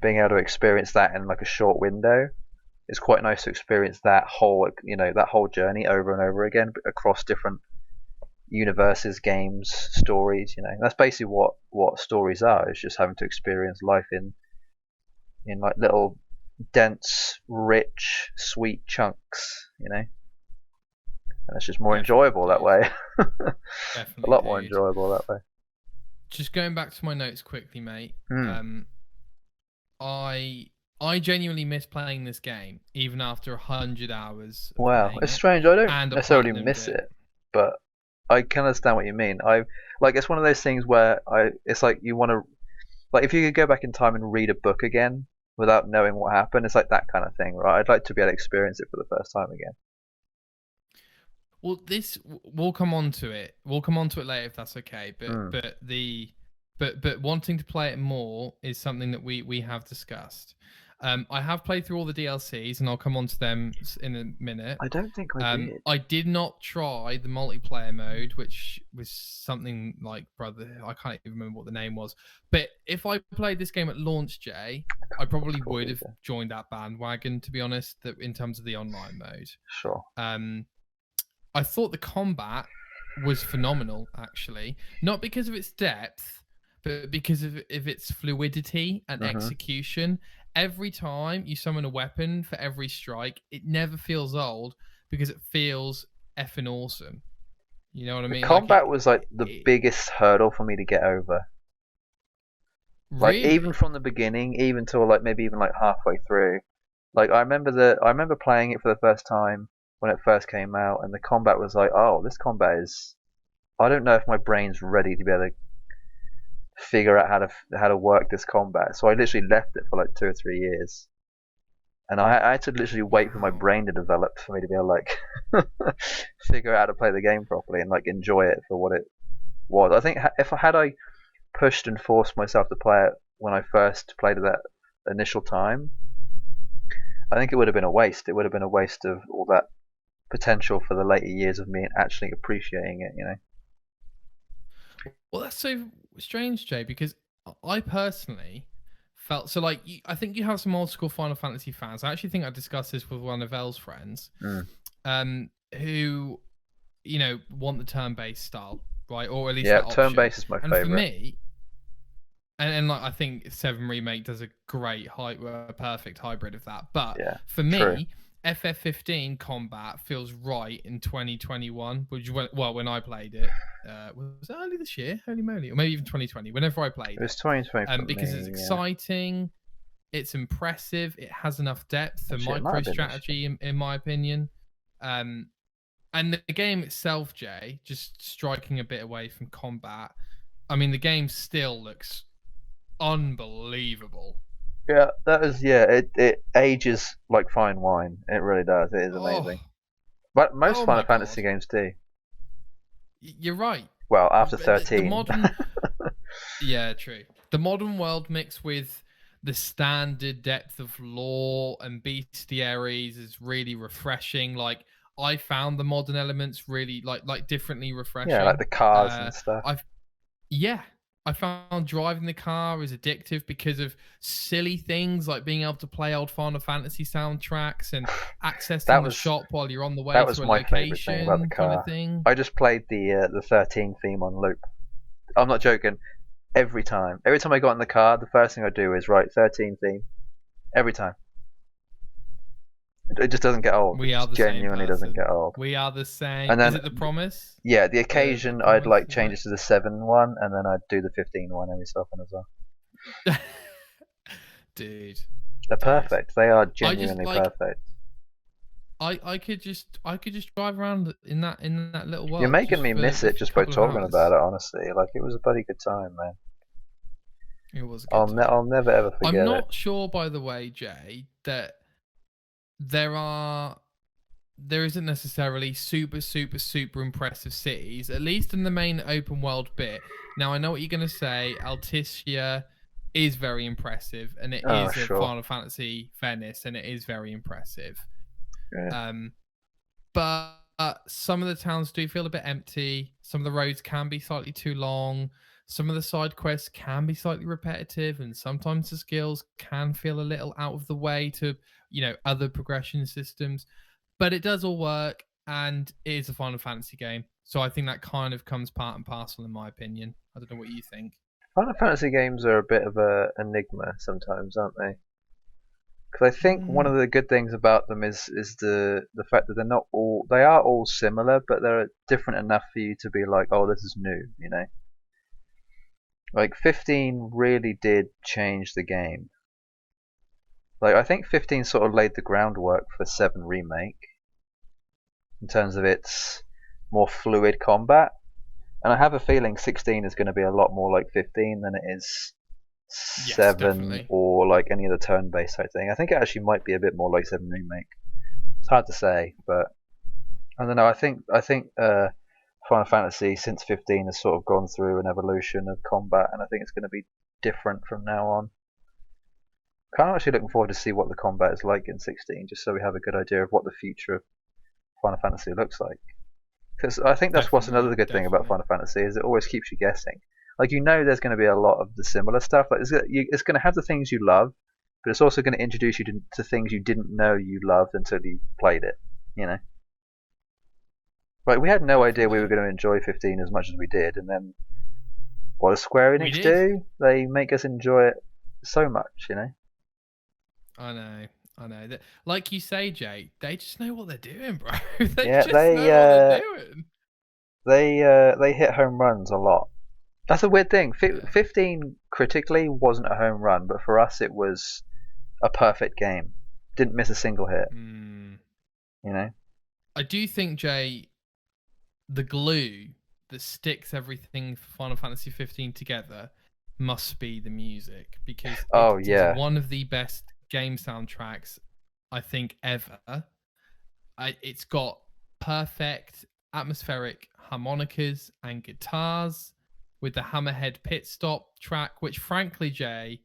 being able to experience that in like a short window. It's quite nice to experience that whole journey over and over again across different universes, games, stories. That's basically what stories are. It's just having to experience life in like little dense, rich, sweet chunks. And it's just more enjoyable that way. Definitely, a lot more enjoyable that way. Just going back to my notes quickly, mate. I genuinely miss playing this game even after 100 hours. Wow, it's strange. I don't necessarily miss it, but I can understand what you mean. It's one of those things where it's like you want to, like if you could go back in time and read a book again without knowing what happened, it's like that kind of thing, right? I'd like to be able to experience it for the first time again. Well, we'll come on to it. We'll come on to it later if that's okay. But wanting to play it more is something that we have discussed. I have played through all the DLCs, and I'll come on to them in a minute. I don't think I did. I did not try the multiplayer mode, which was something like, I can't even remember what the name was. But if I played this game at launch, Jay, I probably would have joined that bandwagon, to be honest, in terms of the online mode. Sure. I thought the combat was phenomenal, actually. Not because of its depth, but because of its fluidity and execution. Every time you summon a weapon for every strike, it never feels old because it feels effing awesome. You know what I mean? Combat was like the biggest hurdle for me to get over. Really? Like even from the beginning, even till like maybe even like halfway through. Like I remember playing it for the first time when it first came out, and the combat was like, oh, this combat is. I don't know if my brain's ready to be able to figure out how to work this combat. So I literally left it for like 2 or 3 years, and I had to literally wait for my brain to develop for me to be able to like figure out how to play the game properly and like enjoy it for what it was. I think if I pushed and forced myself to play it when I first played it that initial time, I think it would have been a waste. It would have been a waste of all that potential for the later years of me actually appreciating it. Well, that's so strange, Jay, because I personally felt so like I think you have some old school Final Fantasy fans. I actually think I discussed this with one of Elle's friends, who, you know, want the turn-based style, right? Or at least that option. Turn-based is my favorite. And for me, and like I think 7 Remake does a great perfect hybrid of that. But for me, FF15 combat feels right in 2021, which when I played it, was it early this year? Holy moly, or maybe even 2020. Whenever I played it was 2020 because it's exciting, it's impressive, it has enough depth and micro strategy, in my opinion. And the game itself, Jay, just striking a bit away from combat. I mean, the game still looks unbelievable. Yeah, that is. Yeah, it ages like fine wine. It really does. It is amazing. But most Final Fantasy games do. You're right. Well, after 13. The modern, yeah, true. The modern world mixed with the standard depth of lore and bestiaries is really refreshing. Like, I found the modern elements really like differently refreshing. Yeah, like the cars and stuff. I found driving the car is addictive because of silly things like being able to play old Final Fantasy soundtracks and accessing the shop while you're on the way to a location. That was my favourite thing about the car. Kind of thing. I just played the 13 theme on loop. I'm not joking. Every time I got in the car, the first thing I do is write 13 theme. Every time. It just doesn't get old. We are the genuinely same doesn't get old. We are the same. And then, is it the promise? Yeah, the occasion I'd like change it to the 7 one, and then I'd do the 15 one every so often as well. Dude, they're perfect. They are genuinely perfect. I could just drive around in that little world. You're making me miss it just by talking about it. Honestly, like it was a bloody good time, man. It was. I'll never ever forget it. I'm not sure, by the way, Jay, that there isn't necessarily super impressive cities, at least in the main open world bit. Now I know what you're gonna say. Alticia is very impressive, and it is a Final Fantasy Venice, and it is very impressive. Yeah. But some of the towns do feel a bit empty. Some of the roads can be slightly too long. Some of the side quests can be slightly repetitive, and sometimes the skills can feel a little out of the way to, you know, other progression systems. But it does all work, and it is a Final Fantasy game. So I think that kind of comes part and parcel, in my opinion. I don't know what you think. Final Fantasy games are a bit of an enigma sometimes, aren't they? Because I think one of the good things about them is the fact that they are all similar, but they're different enough for you to be like, oh, this is new, you know? Like 15 really did change the game. Like I think 15 sort of laid the groundwork for 7 Remake in terms of its more fluid combat, and I have a feeling 16 is going to be a lot more like 15 than it is 7 definitely. Or like any other turn-based type thing. I think it actually might be a bit more like 7 Remake. It's hard to say, but I don't know. I think Final Fantasy since 15 has sort of gone through an evolution of combat, and I think it's going to be different from now on. Kind of actually looking forward to see what the combat is like in 16, just so we have a good idea of what the future of Final Fantasy looks like. Because I think that's what's another good thing about Final Fantasy is it always keeps you guessing. Like you know, there's going to be a lot of the similar stuff. Like it's going to have the things you love, but it's also going to introduce you to things you didn't know you loved until you played it. You know. Like we had no idea we were going to enjoy 15 as much as we did, and then what does Square Enix do? They make us enjoy it so much, you know. I know. Like you say, Jay, they just know what they're doing, bro. They know what they're doing. They hit home runs a lot. That's a weird thing. 15 critically wasn't a home run, but for us it was a perfect game. Didn't miss a single hit. You know. I do think, Jay, the glue that sticks everything for Final Fantasy 15 together must be the music, because it's one of the best game soundtracks I think ever. It's got perfect atmospheric harmonicas and guitars with the Hammerhead Pit Stop track, which frankly, Jay,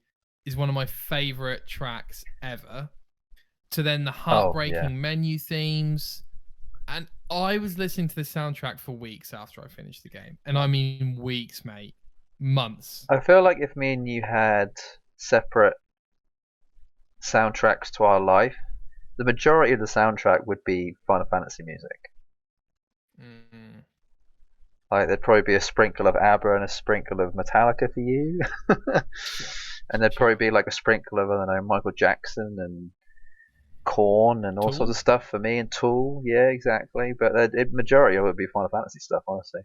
is one of my favorite tracks ever, to then the heartbreaking menu themes. And I was listening to the soundtrack for weeks after I finished the game. And I mean weeks, mate. Months. I feel like if me and you had separate soundtracks to our life, the majority of the soundtrack would be Final Fantasy music. Mm. Like there'd probably be a sprinkle of ABBA and a sprinkle of Metallica for you, and there'd probably be like a sprinkle of, I don't know, Michael Jackson and Korn and all Tool? sorts of stuff for me, and Tool. Yeah, exactly. But the majority of it would be Final Fantasy stuff, honestly.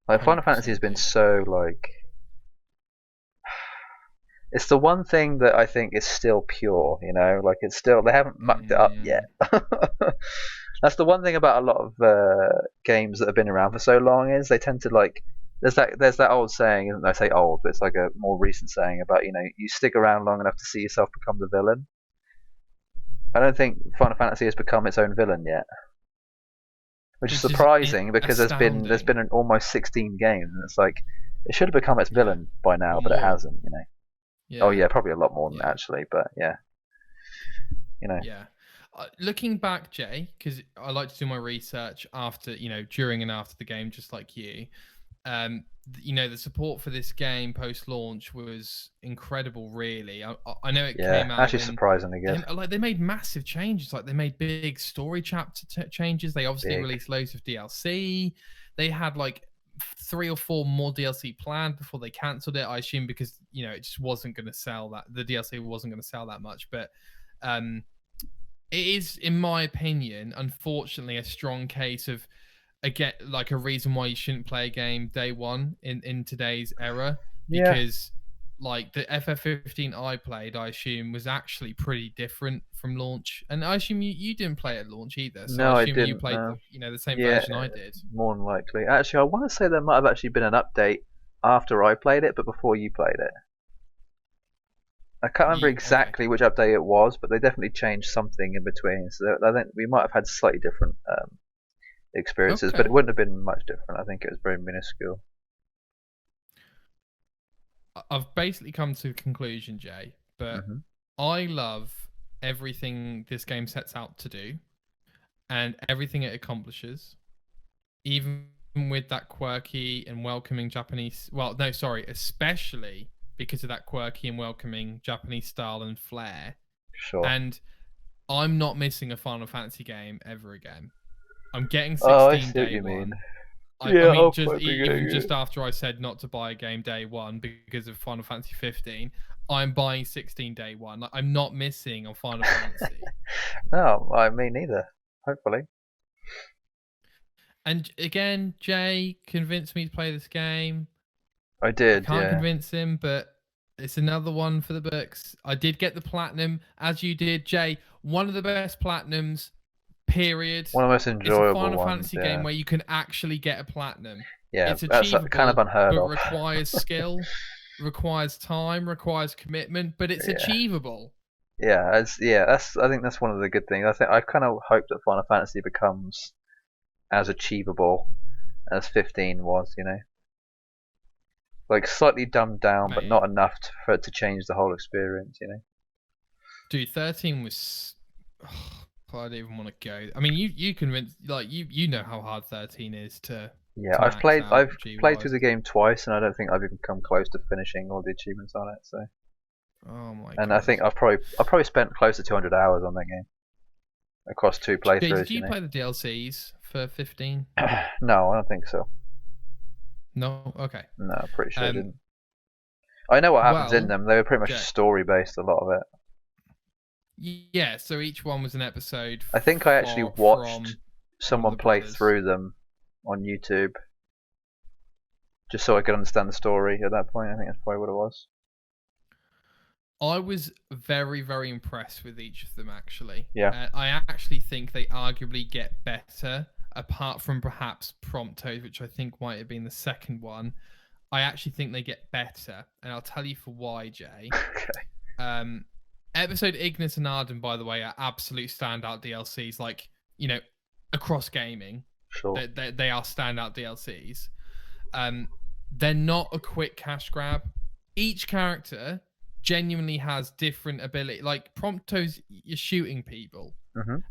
Like Final Fantasy has been dude. so like, it's the one thing that I think is still pure. You know, like it's still, they haven't mucked it up yet. That's the one thing about a lot of games that have been around for so long, is they tend to like, there's that old saying, isn't there? I say old, but it's like a more recent saying about, you know, you stick around long enough to see yourself become the villain. I don't think Final Fantasy has become its own villain yet, which is surprising because there's been an almost 16 games, and it's like it should have become its villain by now, but it hasn't. You know. Yeah. Oh yeah, probably a lot more than that, actually, but yeah. You know. Yeah. Looking back, Jay, because I like to do my research after, you know, during and after the game, just like you. You know, the support for this game post-launch was incredible. Really, I know it came out actually surprisingly good. Like they made massive changes. Like they made big story chapter changes. They obviously released loads of DLC. They had like 3 or 4 more DLC planned before they cancelled it. I assume because, you know, it just wasn't going to sell that. The DLC wasn't going to sell that much, but it is, in my opinion, unfortunately, a strong case of, again, like a reason why you shouldn't play a game day one in today's era, because like the FF15 I played, I assume was actually pretty different from launch, and I assume you didn't play at launch either. So no, I assume didn't. You played the same version I did. More than likely. Actually, I want to say there might have actually been an update after I played it, but before you played it. I can't remember exactly which update it was, but they definitely changed something in between. So I think we might have had slightly different experiences, but it wouldn't have been much different. I think it was very minuscule. I've basically come to a conclusion, Jay, but I love everything this game sets out to do and everything it accomplishes, even with that quirky and welcoming Japanese. Well, no, sorry, especially because of that quirky and welcoming Japanese style and flair. Sure. And I'm not missing a Final Fantasy game ever again. I'm getting 16 day one. I mean, just after I said not to buy a game day one because of Final Fantasy 15, I'm buying 16 day one. Like, I'm not missing on Final Fantasy. No, me neither. Hopefully. And again, Jay convinced me to play this game. I did. I can't convince him, but it's another one for the books. I did get the platinum, as you did, Jay. One of the best platinums. Period. One of the most enjoyable It's a Final ones, Fantasy game where you can actually get a platinum. Yeah, it's achievable, that's kind of unheard of. Requires skill, requires time, requires commitment, but it's achievable. Yeah, I think that's one of the good things. I kind of hope that Final Fantasy becomes as achievable as 15 was. You know, like slightly dumbed down, but not enough for it to change the whole experience. You know, dude, 13 was. I don't even want to go. I mean, you convinced, like you know how hard 13 is to. Yeah, I've played through the game twice, and I don't think I've even come close to finishing all the achievements on it. So. Oh my. And I think I've probably spent close to 200 hours on that game across 2 playthroughs. Did you play the DLCs for 15? No, I don't think so. No. Okay. No, I'm pretty sure I didn't. I know what happens in them. They were pretty much story based, a lot of it. Yeah, so each one was an episode. I think I actually watched someone play through them on YouTube, just so I could understand the story at that point. I think that's probably what it was. I was very, very impressed with each of them, actually. Yeah. I actually think they arguably get better, apart from perhaps Prompto, which I think might have been the second one. I actually think they get better, and I'll tell you for why, Jay. Okay. Episode Ignis and Arden, by the way, are absolute standout DLCs, like, you know, across gaming. Sure. They are standout DLCs. They're not a quick cash grab. Each character genuinely has different ability. Like Prompto's, you're shooting people.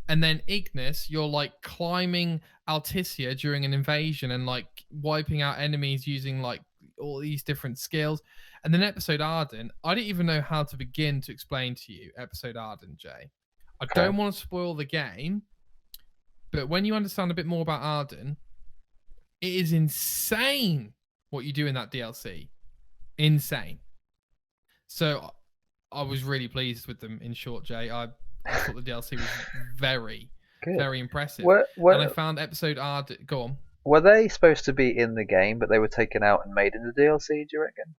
And then Ignis, you're like climbing Alticia during an invasion and like wiping out enemies using like all these different skills. And then episode Arden, I didn't even know how to begin to explain to you episode Arden, Jay. I don't want to spoil the game, but when you understand a bit more about Arden, it is insane what you do in that DLC. Insane. So I was really pleased with them, in short, Jay. I thought the DLC was very, very impressive. And I found episode Arden... Go on. Were they supposed to be in the game, but they were taken out and made into DLC, do you reckon?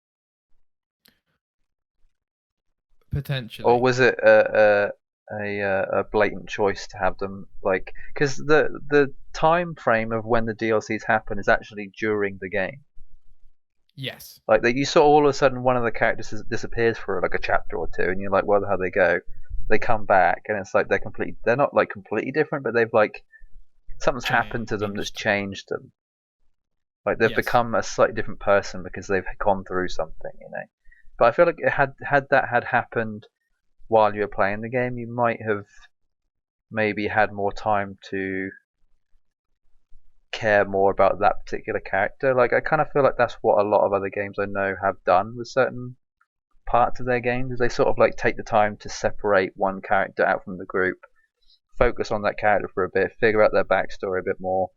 Potentially. Or was it a blatant choice to have them, like... Because the time frame of when the DLCs happen is actually during the game. Yes. Like, you saw all of a sudden one of the characters disappears for like a chapter or two, and you're like, well, how they go? They come back, and it's like they're not like completely different, but they've like something's happened to them that's changed them. Like they've become a slightly different person because they've gone through something, you know. But I feel like had that happened while you were playing the game, you might have maybe had more time to care more about that particular character. Like, I kind of feel like that's what a lot of other games I know have done with certain parts of their games, is they sort of like take the time to separate one character out from the group, focus on that character for a bit, figure out their backstory a bit more.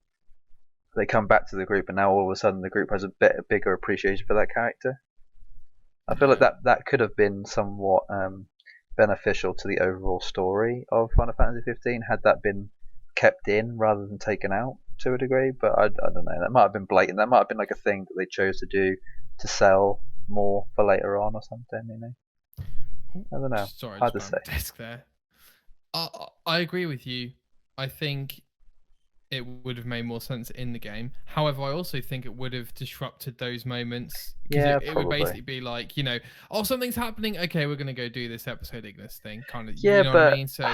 They come back to the group, and now all of a sudden the group has a bigger appreciation for that character. I feel like that could have been somewhat beneficial to the overall story of Final Fantasy 15 had that been kept in rather than taken out to a degree. But I don't know, that might have been blatant. That might have been like a thing that they chose to do to sell more for later on or something, you know. I don't know. Sorry, hard to say. Desk there. I agree with you. I think it would have made more sense in the game. However, I also think it would have disrupted those moments. Yeah, it would basically be like, you know, oh, something's happening. Okay, we're gonna go do this episode Ignis thing, kind of. Yeah, you know but what I mean? So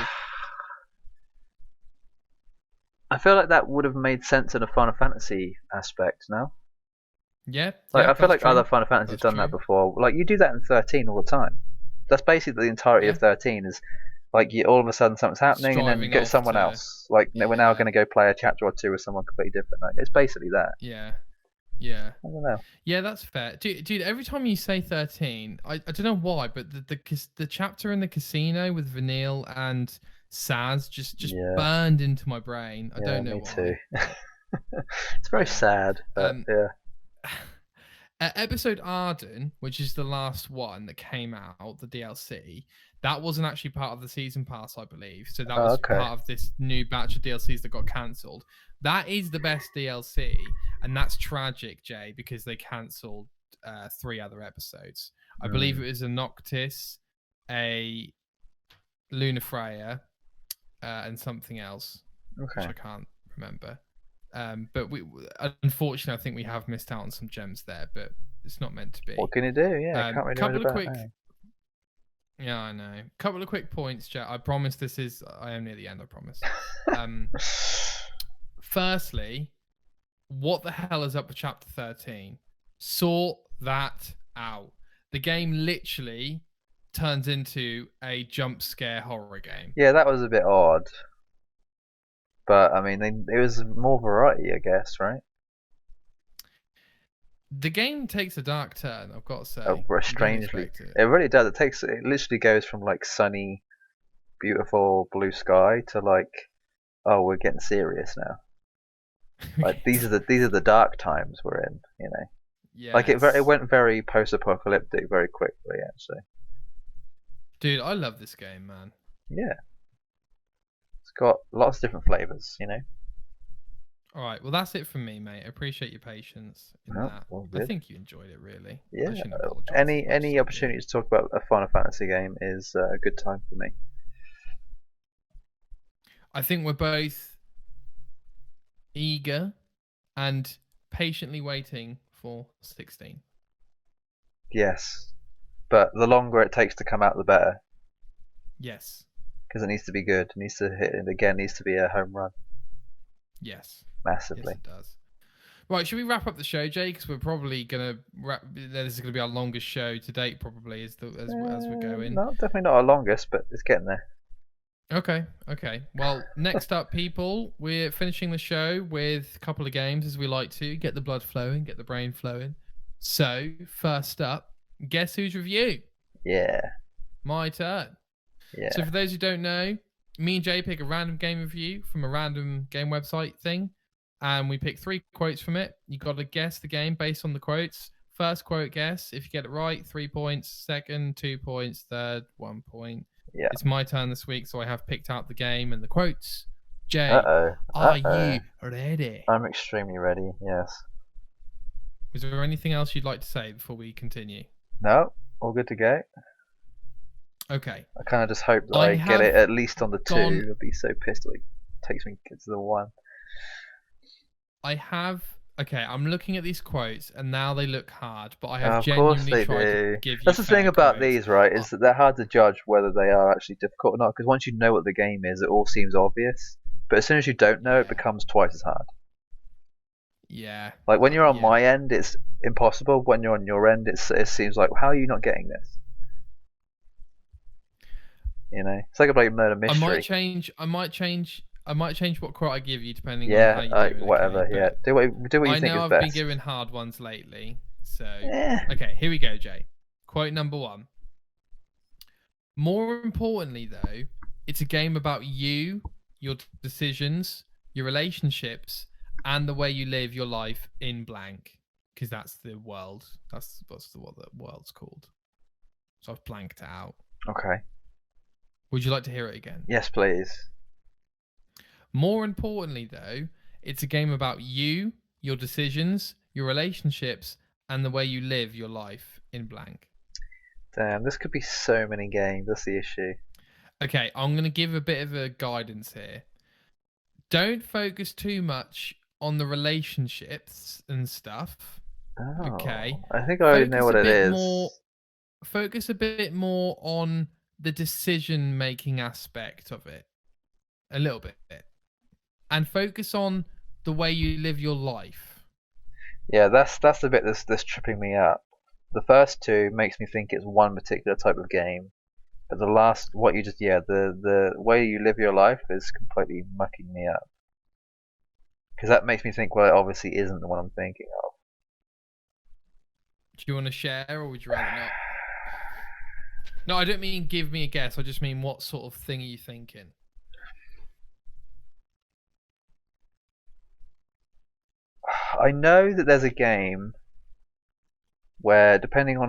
I feel like that would have made sense in a Final Fantasy aspect. No. Yeah. Like, I feel like other Final Fantasies have done that before. Like, you do that in 13 all the time. That's basically the entirety of 13 is like, all of a sudden something's happening and then you get someone else. Like, we're now going to go play a chapter or two with someone completely different. Like, it's basically that. Yeah. Yeah. I don't know. Yeah, that's fair. Dude, every time you say 13, I don't know why, but the chapter in the casino with Vanille and Saz just burned into my brain. I don't know me why. too. It's very sad, but yeah. Episode Arden, which is the last one that came out, the DLC, that wasn't actually part of the season pass, I believe. So that was part of this new batch of DLCs that got cancelled. That is the best DLC, and that's tragic, Jay, because they cancelled 3 other episodes. I believe it was a Noctis, a Lunafreya, and something else, which I can't remember. But unfortunately, I think we have missed out on some gems there, but it's not meant to be. What can you do? Yeah, can't really couple do of quick. it. Yeah, I know. Couple of quick points, Jack. I promise I am near the end. I promise. Firstly, what the hell is up with Chapter 13? Sort that out. The game literally turns into a jump scare horror game. Yeah, that was a bit odd. But, I mean, it was more variety, I guess, right? The game takes a dark turn, I've got to say. Strangely. It really does. It literally goes from, like, sunny, beautiful blue sky to, like, oh, we're getting serious now. Like, these are the dark times we're in, you know? Yeah. Like, it went very post-apocalyptic very quickly, actually. Dude, I love this game, man. Yeah. It's got lots of different flavors, you know? Alright, well that's it from me, mate. I appreciate your patience in that. Well, I think you enjoyed it, really. Yeah. Any opportunity to talk about a Final Fantasy game is a good time for me. I think we're both eager and patiently waiting for 16. Yes. But the longer it takes to come out, the better. Yes. Because it needs to be good. It needs to hit, and again, needs to be a home run. Yes. Massively. Yes, it does. Right, should we wrap up the show, Jay? Because we're probably going to this is going to be our longest show to date, probably, as we're going. No, definitely not our longest, but it's getting there. Okay. Well, next up, people, we're finishing the show with a couple of games, as we like to. Get the blood flowing, get the brain flowing. So, first up, guess whose review? Yeah. My turn. Yeah. So, for those who don't know, me and Jay pick a random game review from a random game website thing, and we pick 3 quotes from it. You got to guess the game based on the quotes. First quote guess. If you get it right, 3 points. Second, 2 points. Third, 1 point. Yeah. It's my turn this week, so I have picked out the game and the quotes. Jay, are you ready? I'm extremely ready, yes. Was there anything else you'd like to say before we continue? No, all good to go. Okay. I kind of just hope that I get it at least on the 2. I'd be so pissed if it takes me to get to the 1. Okay, I'm looking at these quotes and now they look hard, but I have of course genuinely they tried do. to give you That's the thing about quotes. these, right, is that they're hard to judge whether they are actually difficult or not, because once you know what the game is, it all seems obvious. But as soon as you don't know, it becomes twice as hard. Yeah. Like when you're on my end, it's impossible. When you're on your end, it seems like, how are you not getting this? You know, it's like a murder mystery. I might change what quote I give you depending on how you do it. Whatever. Okay? Yeah, do what you think is best. I know I've been given hard ones lately, so okay, here we go, Jay. Quote number 1. More importantly, though, it's a game about you, your decisions, your relationships, and the way you live your life in blank. Because that's the world. That's what the world's called. So I've blanked it out. Okay. Would you like to hear it again? Yes, please. More importantly, though, it's a game about you, your decisions, your relationships, and the way you live your life in blank. Damn, this could be so many games. That's the issue. Okay, I'm going to give a bit of a guidance here. Don't focus too much on the relationships and stuff. Oh, okay. I think I already know what it is. Focus a bit more on the decision-making aspect of it. A little bit. And focus on the way you live your life. Yeah, that's the bit that's tripping me up. The first 2 makes me think it's one particular type of game, but the last, the way you live your life is completely mucking me up. Because that makes me think, well, it obviously isn't the one I'm thinking of. Do you want to share, or would you rather not? No, I don't mean give me a guess. I just mean what sort of thing are you thinking? I know that there's a game where, depending on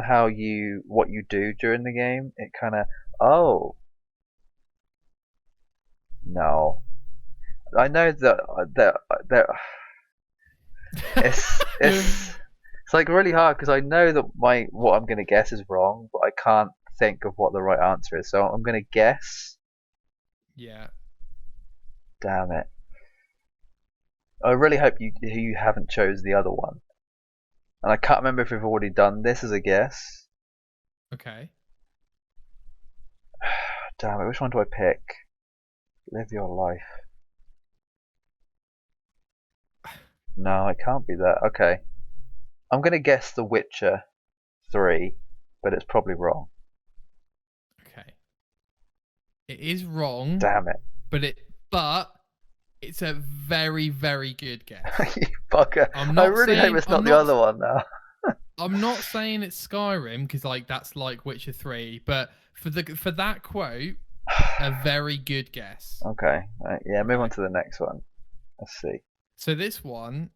what you do during the game, it kind of no. I know that it's like really hard because I know that what I'm gonna guess is wrong, but I can't think of what the right answer is. So I'm gonna guess. Yeah. Damn it. I really hope you haven't chose the other one. And I can't remember if we've already done this as a guess. Okay. Damn it, which one do I pick? Live your life. No, it can't be that. Okay. I'm going to guess The Witcher 3, but it's probably wrong. Okay. It is wrong. Damn it. But it's a very, very good guess. You fucker. I really hope it's not the other one now. I'm not saying it's Skyrim because that's like Witcher 3, but for that quote, a very good guess. Okay. Right. Yeah, move on to the next one. Let's see. So this one,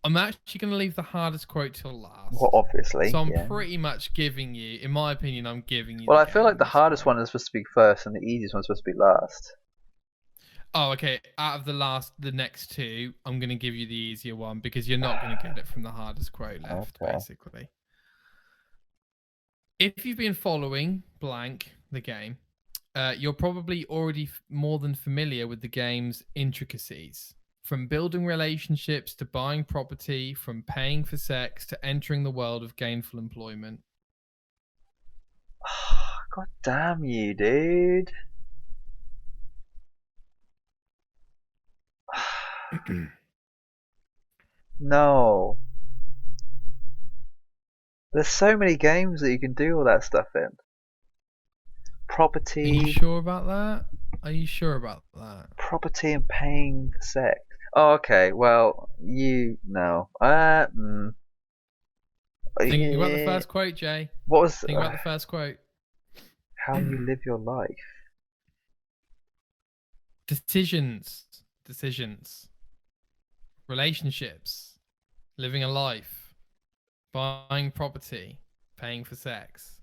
I'm actually going to leave the hardest quote till last. Well, obviously. So I'm pretty much giving you, in my opinion, I'm giving you. Well, I feel like the hardest one is supposed to be first and the easiest one is supposed to be last. Oh, okay. Out of the next 2, I'm going to give you the easier one because you're not going to get it from the hardest quote left, basically. If you've been following blank the game, you're probably already more than familiar with the game's intricacies. From building relationships to buying property, from paying for sex to entering the world of gainful employment. God damn you, dude. No. There's so many games that you can do all that stuff in. Property. Are you sure about that? Property and paying for sex. Oh, okay. Well, no. Think about the first quote, Jay. What was? Think about the first quote. How you live your life. Decisions. Relationships. Living a life. Buying property. Paying for sex.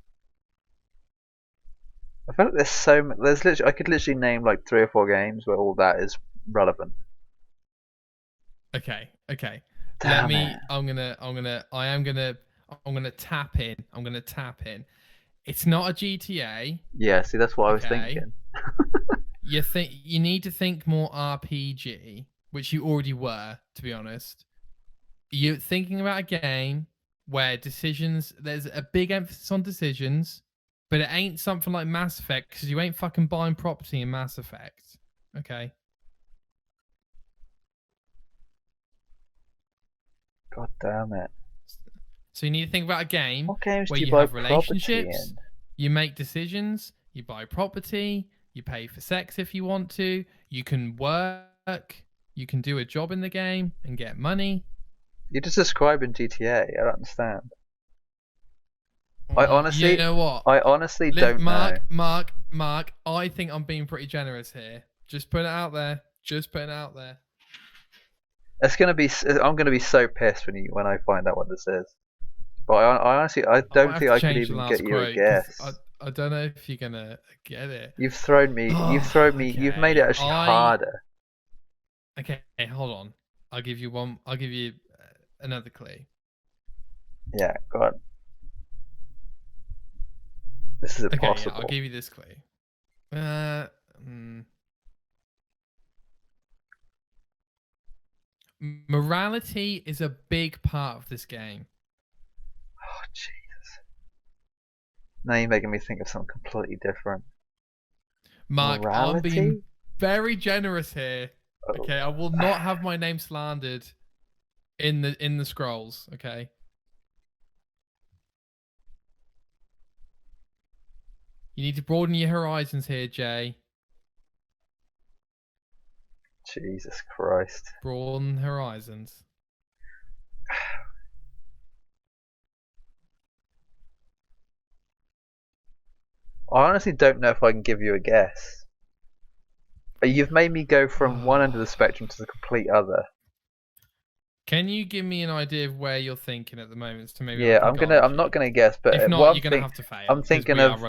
I feel like there's literally, I could literally name like 3 or 4 games where all that is relevant. Okay. Damn it. I'm gonna tap in. It's not a GTA. Yeah, see, that's what I was thinking. You need to think more RPG, which you already were, to be honest. You're thinking about a game where there's a big emphasis on decisions, but it ain't something like Mass Effect, because you ain't fucking buying property in Mass Effect. Okay. God damn it. So you need to think about a game where you have relationships, you make decisions, you buy property, you pay for sex if you want to, you can work, you can do a job in the game and get money. You're just describing GTA. I don't understand. I honestly, you know what? I honestly don't know. Mark, I think I'm being pretty generous here. Just put it out there. It's gonna be. I'm gonna be so pissed when I find out what this is. But I honestly, I don't think I could even get you a guess. I don't know if you're gonna get it. You've thrown me. Okay. You've made it actually harder. Okay, hold on. I'll give you one. I'll give you another clue. Yeah, go on. This is impossible. Yeah, I'll give you this clue. Morality is a big part of this game. Oh, Jesus. Now you're making me think of something completely different. Mark, Morality? I'm being very generous here. Okay, I will not have my name slandered in the scrolls, okay? You need to broaden your horizons here, Jay. Jesus Christ. Broaden horizons. I honestly don't know if I can give you a guess. You've made me go from one end of the spectrum to the complete other. Can you give me an idea of where you're thinking at the moment? To maybe I'm not gonna guess, but if not, you're gonna have to fail. I'm thinking of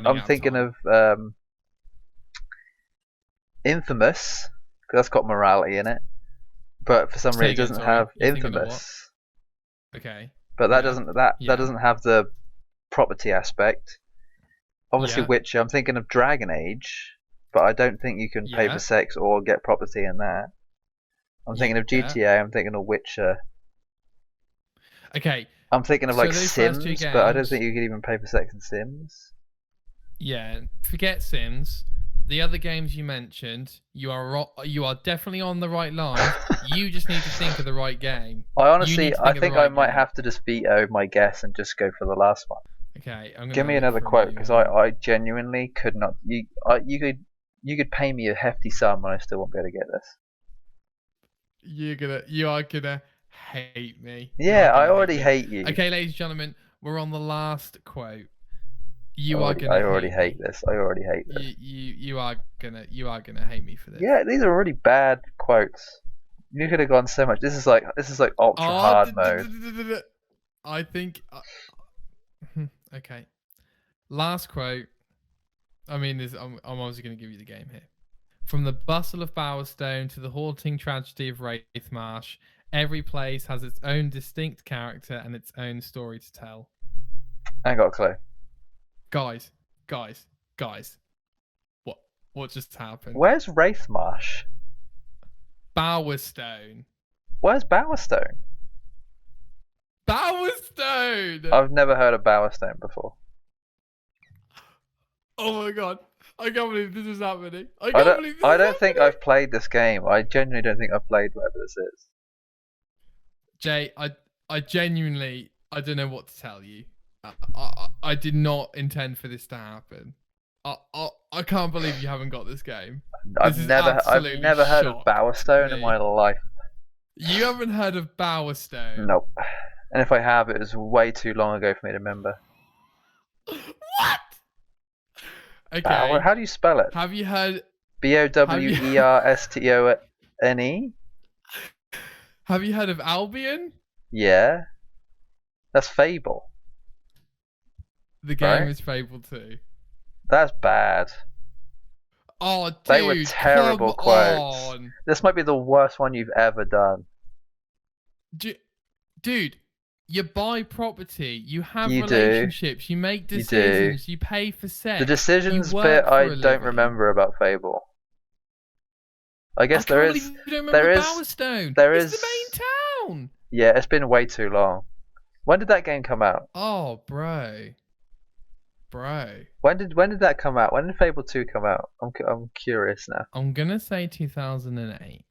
Infamous, because that's got morality in it. But for some reason, it doesn't have Infamous. Okay. But that doesn't have the property aspect. Obviously, Witcher. I'm thinking of Dragon Age, but I don't think you can pay for sex or get property in that. I'm thinking of GTA. I'm thinking of Witcher. Okay. I'm thinking of like Sims, but I don't think you could even pay for sex in Sims. Yeah, forget Sims. The other games you mentioned, you are definitely on the right line. You just need to think of the right game. I think I might have to just veto my guess and just go for the last one. Okay, give me another quote, because I genuinely could not. You could pay me a hefty sum and I still won't be able to get this. You are gonna hate me. Yeah, I already hate you. Okay, ladies and gentlemen, we're on the last quote. I already hate this. You are gonna hate me for this. Yeah, these are really bad quotes. You could have gone so much. This is like ultra hard mode. I think. Okay. Last quote. I mean, I'm obviously going to give you the game here. From the bustle of Bowerstone to the haunting tragedy of Wraithmarsh, every place has its own distinct character and its own story to tell. I ain't got a clue. Guys. What just happened? Where's Wraithmarsh? Bowerstone. Where's Bowerstone? Bowerstone! I've never heard of Bowerstone before. Oh my god. I can't believe this is happening. I don't think I've played this game. I genuinely don't think I've played whatever this is. Jay, I genuinely, I don't know what to tell you. I did not intend for this to happen. I can't believe you haven't got this game. I've never heard of Bowerstone in my life. You haven't heard of Bowerstone? Nope. And if I have, it was way too long ago for me to remember. What? Okay. How do you spell it? Have you heard? Bowerstone? Have you heard of Albion? Yeah. That's Fable. The game Right? is Fable 2. That's bad. Oh, dude, They were terrible come quotes. on. This might be the worst one you've ever done. Dude, you buy property, you have You do. relationships, you make decisions, you pay for sex. The decisions you work bit for I a don't living. remember about Fable. I guess I can't believe you don't remember Bowerstone. It's the main town. Yeah, it's been way too long. When did that game come out? Oh, bro. When did that come out? When did Fable 2 come out? I'm curious now. I'm gonna say 2008.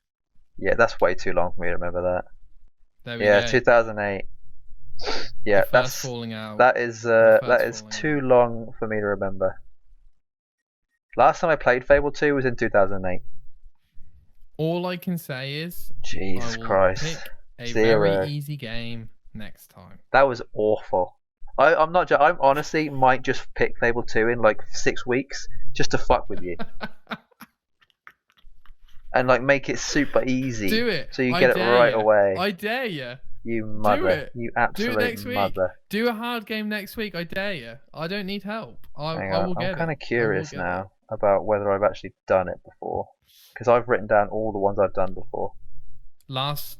Yeah, that's way too long for me to remember that. There we go. 2008. Yeah, That's falling out. that is too long for me to remember. Last time I played Fable 2 was in 2008. All I can say is, Jesus I will Christ. pick a 0. very easy game next time. That was awful. I'm not. I honestly might just pick Fable 2 in like 6 weeks just to fuck with you. And like make it super easy. Do it. So you get it right away. I dare you. You mother. Do it. You Do absolute it next week. mother. Do a hard game next week. I dare you. I don't need help. I will get it. I'm kind of curious now about whether I've actually done it before, because I've written down all the ones I've done before. Last.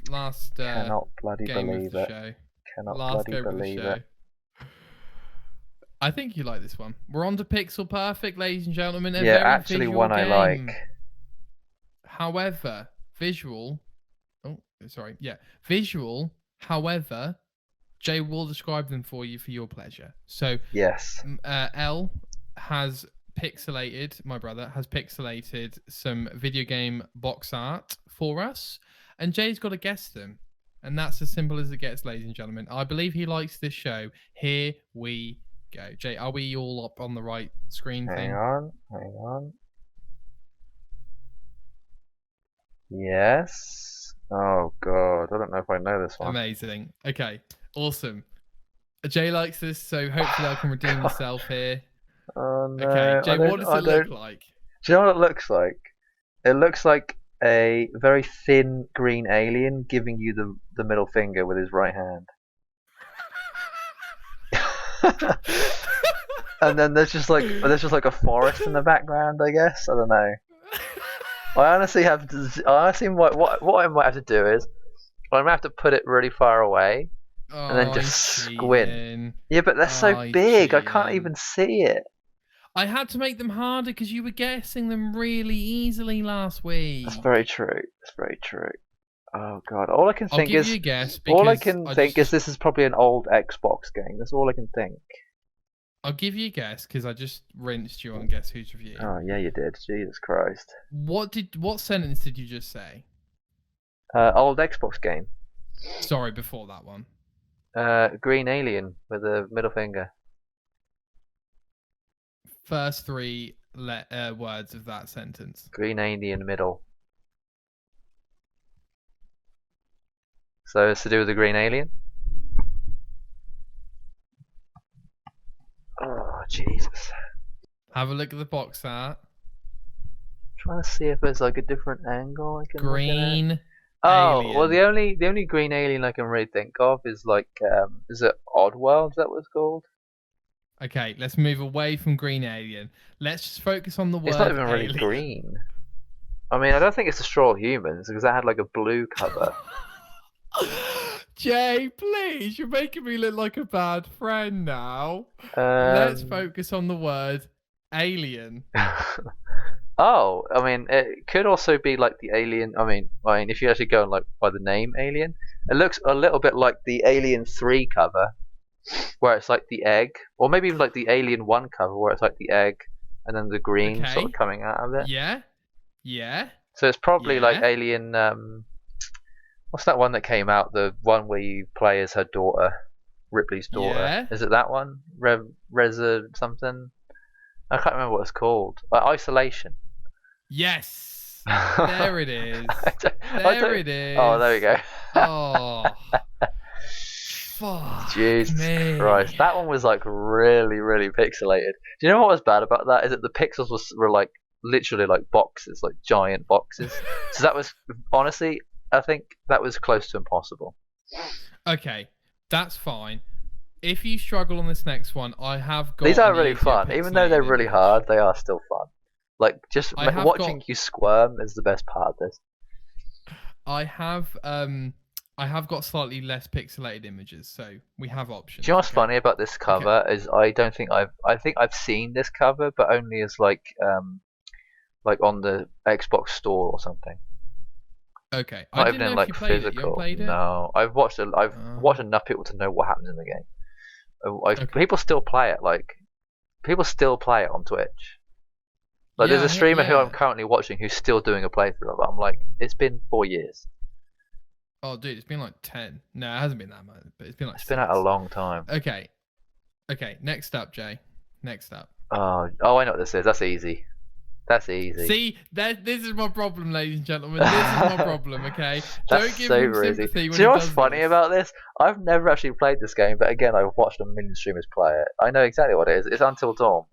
Cannot bloody game believe of the it. show. Cannot Last bloody believe it. I think you like this one. We're on to Pixel Perfect, ladies and gentlemen. Yeah, actually one I like. However, visual. Oh, sorry. Yeah, visual. However, Jay will describe them for you for your pleasure. So yes, L has pixelated. My brother has pixelated some video game box art for us, and Jay's got to guess them. And that's as simple as it gets, ladies and gentlemen. I believe he likes this show. Here we go. Jay, are we all up on the right screen thing? Hang on. Yes. Oh god, I don't know if I know this one. Amazing. Okay, awesome. Jay likes this, so hopefully I can redeem myself here. Oh no. Okay, Jay, what does it look like? Do you know what it looks like? It looks like a very thin green alien giving you the middle finger with his right hand. And then there's just like a forest in the background, I guess. I don't know. I honestly what I might have to do is I might have to put it really far away and then just squint. Yeah, but they're so big, I can't even see it. I had to make them harder because you were guessing them really easily last week. That's very true. Oh god, all I can think is this is probably an old Xbox game. That's all I can think. I'll give you a guess because I just rinsed you on Guess Who's Review. Oh yeah, you did. Jesus Christ. What sentence did you just say? Old Xbox game. Sorry, before that one. Green alien with a middle finger. First three words of that sentence. Green alien middle. So it's to do with the green alien? Oh, Jesus. Have a look at the box art. Trying to see if there's like a different angle I can green look at. Oh, alien. well the only green alien I can really think of is like is it Oddworld? Is that what it's called? Okay, let's move away from green alien. Let's just focus on the word. It's not even alien. really green. I mean, I don't think it's Destroy All Humans because that had like a blue cover. Jay, please, you're making me look like a bad friend now. Let's focus on the word alien. Oh, I mean, it could also be like the alien. I mean, if you actually go like by the name Alien, it looks a little bit like the Alien 3 cover, where it's like the egg, or maybe even like the Alien 1 cover, where it's like the egg and then the green sort of coming out of it. Yeah. So it's probably like Alien. What's that one that came out? The one where you play as her daughter, Ripley's daughter. Yeah. Is it that one? Reza something? I can't remember what it's called. Isolation. Yes. There it is. There it is. Oh, there we go. Oh. Fuck Jesus me. Christ, that one was like really, really pixelated. Do you know what was bad about that? Is that the pixels were like literally like boxes, like giant boxes. So that was honestly, I think that was close to impossible. Okay, that's fine. If you struggle on this next one, I have got. These are an really easier fun, even though they're pixelated really image. hard. They are still fun. Like just I have watching got- you squirm is the best part of this. I have got slightly less pixelated images, so we have options. Do you know what's okay? funny about this cover is I think I've seen this cover, but only as like on the Xbox store or something. Okay, Not I even didn't in know if like you played it. You haven't physical. played it? No, I've watched enough people to know what happens in the game. Okay. People still play it. Like people still play it on Twitch. Like Yeah, there's a streamer who yeah. I'm currently watching who's still doing a playthrough of it. I'm like, it's been 4 years. Oh, dude, it's been like 10. No, it hasn't been that much, but it's been like. It's been out a 6. long time. Okay. Next up, Jay. Next up. Oh, I know what this is. That's easy. That's easy. See, this is my problem, ladies and gentlemen. This is my problem. Okay, That's don't give super him easy. sympathy Do when you know he what's does funny this. about this? I've never actually played this game, but again, I've watched a million streamers play it. I know exactly what it is. It's Until Dawn.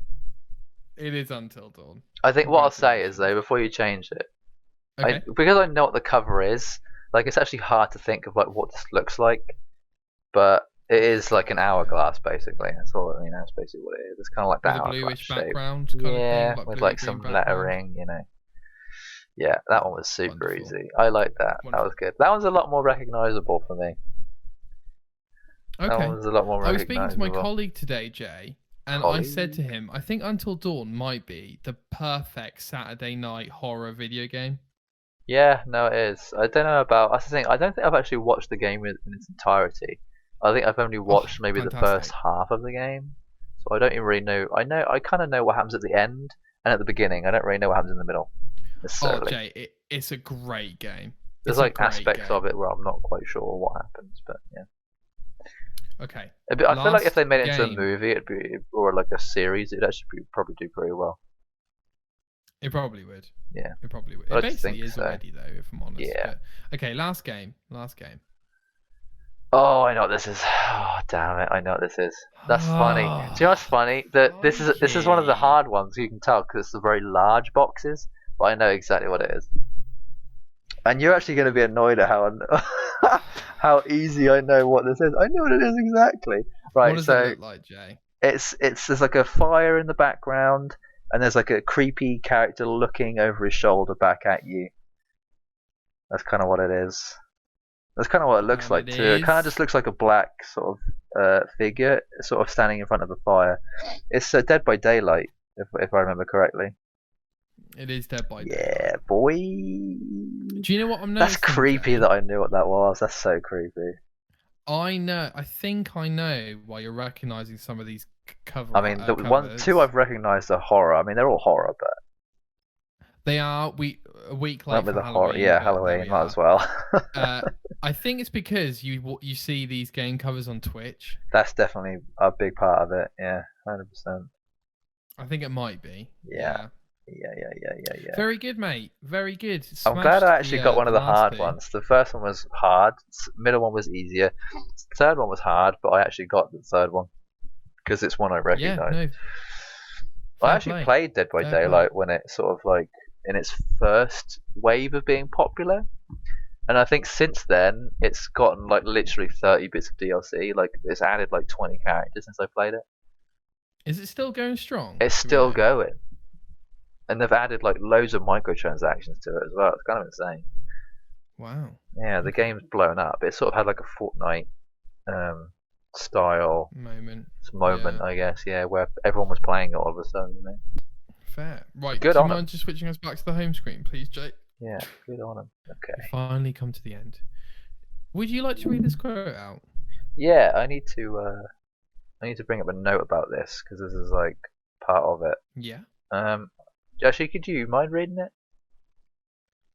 It is Until Dawn. I think what I'll say is though, before you change it, Okay. because I know what the cover is, like it's actually hard to think of like what this looks like, but it is like an hourglass basically. That's all. That's basically what it is. It's kind of like With that a hourglass bluish shape. background. Kind Yeah, of thing, with blue like green some background. lettering. Yeah, that one was super Wonderful. easy. I like that. That was good. That one's a lot more recognizable for me. That Okay. one was a lot more I was recognizable. speaking to my colleague today, Jay, and I said to him, I think Until Dawn might be the perfect Saturday night horror video game. Yeah, no, it is. I don't know about. That's the thing. I don't think I've actually watched the game in its entirety. I think I've only watched maybe the first fantastic. half of the game, so I don't even really know. I kind of know what happens at the end and at the beginning. I don't really know what happens in the middle necessarily. Oh, Jay, it's a great game. There's It's a like great aspects game. of it where I'm not quite sure what happens, but yeah. Okay. I feel like if they made it into a game. movie, or like a series, it'd actually probably do pretty well. It probably would. Yeah. It probably would. I It just basically think is so. already, though, if I'm honest. Yeah. But, okay, last game. Oh, I know what this is. Oh, damn it! I know what this is. That's funny. Do you know what's funny? That this is one of the Crikey. hard ones. You can tell because it's the very large boxes. But I know exactly what it is. And you're actually going to be annoyed at how easy I know what this is. I know what it is exactly. Right. What does so it look like, Jay? there's like a fire in the background, and there's like a creepy character looking over his shoulder back at you. That's kind of what it is. That's kind of what it looks like too. It kind of just looks like a black sort of figure, sort of standing in front of a fire. It's Dead by Daylight, if I remember correctly. It is Dead by Daylight. Yeah, boy. Do you know what I'm noticing? That's creepy Jay? that I knew what that was. That's so creepy. I know. I think I know why you're recognizing some of these covers. I mean, two I've recognised are horror. I mean, they're all horror, but they are. A week went late with for the horror. Halloween. Yeah, but there Halloween we might are. as well. I think it's because you see these game covers on Twitch. That's definitely a big part of it. Yeah, 100%. I think it might be. Yeah. Very good, mate. Very good. I'm glad I actually got one of the last hard bit. ones. The first one was hard. Middle one was easier. The third one was hard, but I actually got the third one because it's one I recognise. Yeah, no. I actually played Dead by Daylight when it sort of like in its first wave of being popular, and I think since then it's gotten like literally 30 bits of DLC. Like it's added like 20 characters since I played it. Is it still going strong? It's still going, and they've added like loads of microtransactions to it as well. It's kind of insane. Wow. Yeah, the game's blown up. It sort of had like a Fortnite style moment, I guess. Yeah, where everyone was playing it all of a sudden. You know? Fair. Right. Good do you on mind just switching us back to the home screen, please, Jake? Yeah, good on them. Okay. We finally come to the end. Would you like to read this quote out? Yeah, I need to bring up a note about this because this is like part of it. Yeah. Actually, could you mind reading it?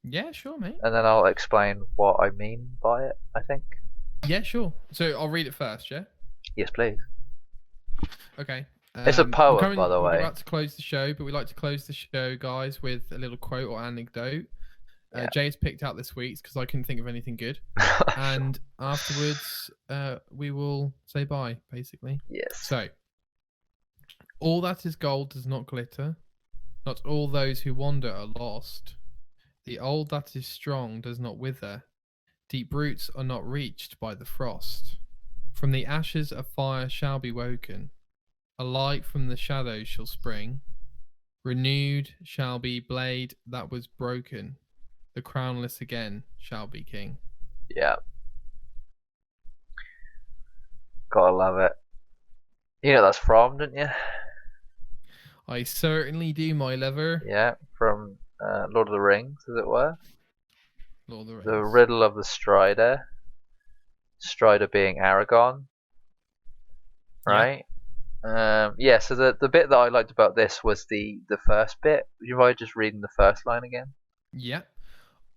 Yeah, sure, mate. And then I'll explain what I mean by it. I think. Yeah, sure. So I'll read it first, yeah? Yes, please. Okay. It's a poem, by the way. We're about to close the show, but we like to close the show, guys, with a little quote or anecdote. Yeah. Jay's picked out this week's because I couldn't think of anything good. And afterwards, we will say bye, basically. Yes. So, all that is gold does not glitter. Not all those who wander are lost. The old that is strong does not wither. Deep roots are not reached by the frost. From the ashes a fire shall be woken. A light from the shadows shall spring. Renewed shall be blade that was broken. The crownless again shall be king. Yeah. Gotta love it. You know that's from, didn't you? I certainly do, my lover. Yeah, from Lord of the Rings, as it were. Lord of the Rings. The Riddle of the Strider. Strider being Aragon. Right? Yeah, so the bit that I liked about this was the first bit. Would you mind just reading the first line again? Yeah.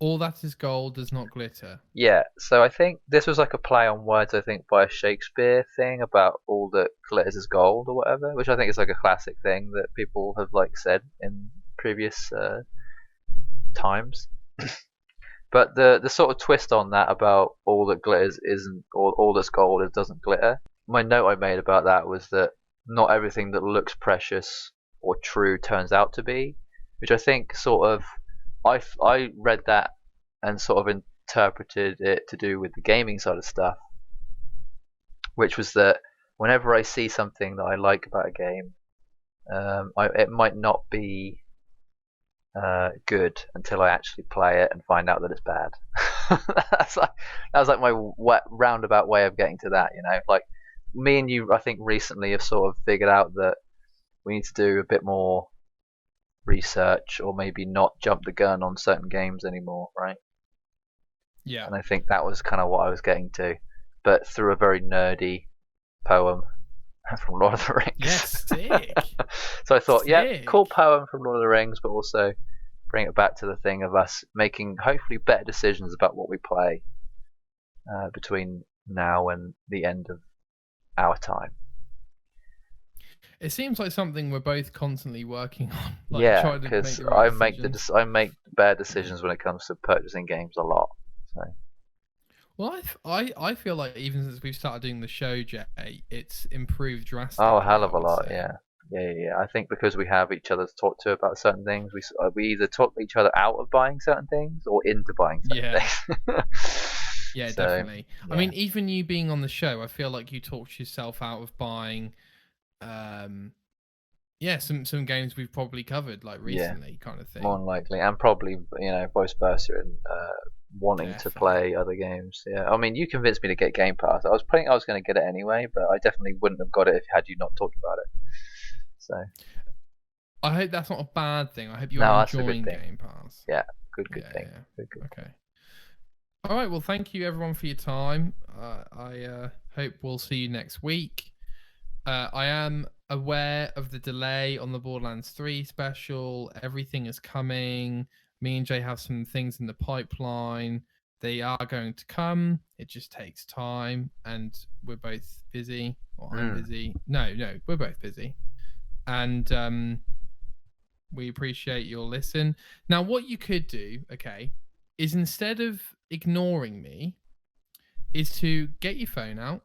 All that is gold does not glitter. Yeah, so I think this was like a play on words, I think, by a Shakespeare thing about all that glitters is gold or whatever, which I think is like a classic thing that people have like said in previous times. But the sort of twist on that about all that glitters isn't, or all that's gold it doesn't glitter. My note I made about that was that not everything that looks precious or true turns out to be, which I think sort of I read that and sort of interpreted it to do with the gaming side of stuff, which was that whenever I see something that I like about a game, it might not be good until I actually play it and find out that it's bad. That was like my roundabout way of getting to that. You know, like me and you, I think recently have sort of figured out that we need to do a bit more research, or maybe not jump the gun on certain games anymore, right? Yeah. And I think that was kind of what I was getting to, but through a very nerdy poem from Lord of the Rings. Yes, sick. So I thought, Sick. yeah, cool poem from Lord of the Rings, but also bring it back to the thing of us making hopefully better decisions about what we play between now and the end of our time. It seems like something we're both constantly working on. Like, Yeah, because I make bad decisions when it comes to purchasing games a lot. So. Well, I feel like even since we've started doing the show, Jay, it's improved drastically. Oh, a hell of a lot, yeah. I think because we have each other to talk to about certain things, we either talk each other out of buying certain things or into buying certain things. Yeah, So, definitely. yeah. I mean, even you being on the show, I feel like you talked yourself out of buying, some games we've probably covered like recently, kind of thing. More than likely, and probably vice versa, and wanting to play other games. Yeah, I mean, you convinced me to get Game Pass. I was going to get it anyway, but I definitely wouldn't have got it had you not talked about it. So I hope that's not a bad thing. I hope you are enjoying Game Pass. Yeah, good thing. Yeah. Good. Okay. All right. Well, thank you everyone for your time. I hope we'll see you next week. I am aware of the delay on the Borderlands 3 special. Everything is coming. Me and Jay have some things in the pipeline. They are going to come. It just takes time, and we're both busy. Or I'm busy. No, we're both busy. And we appreciate your listen. Now, what you could do, okay, is instead of ignoring me, is to get your phone out,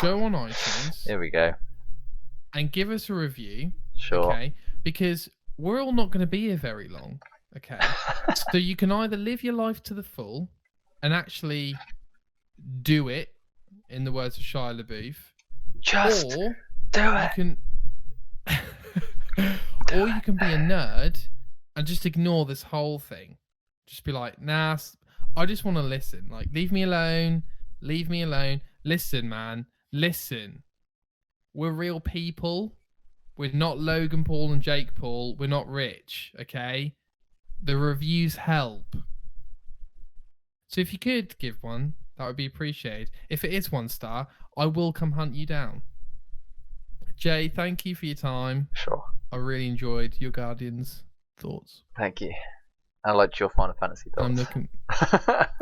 go on iTunes. Here we go. And give us a review. Sure. Okay, because we're all not going to be here very long. Okay, so you can either live your life to the full and actually do it, in the words of Shia LaBeouf, just or do it. You can, or you can be a nerd and just ignore this whole thing. Just be like, nah, I just want to listen. Like, leave me alone. Leave me alone. Listen, man. Listen. We're real people. We're not Logan Paul and Jake Paul. We're not rich, okay? The reviews help. So if you could give one, that would be appreciated. If it is 1 star, I will come hunt you down. Jay, thank you for your time. Sure. I really enjoyed your Guardians thoughts. Thank you. I liked your Final Fantasy thoughts.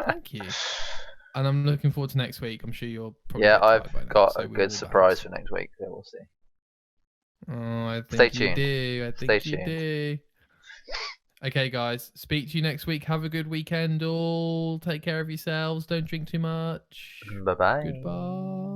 Thank you. And I'm looking forward to next week. I'm sure you're probably I've got a good surprise for next week, so we'll see. Oh, I think Stay you tuned. do. I think you do. Okay, guys. Speak to you next week. Have a good weekend all. Take care of yourselves. Don't drink too much. Bye bye. Goodbye.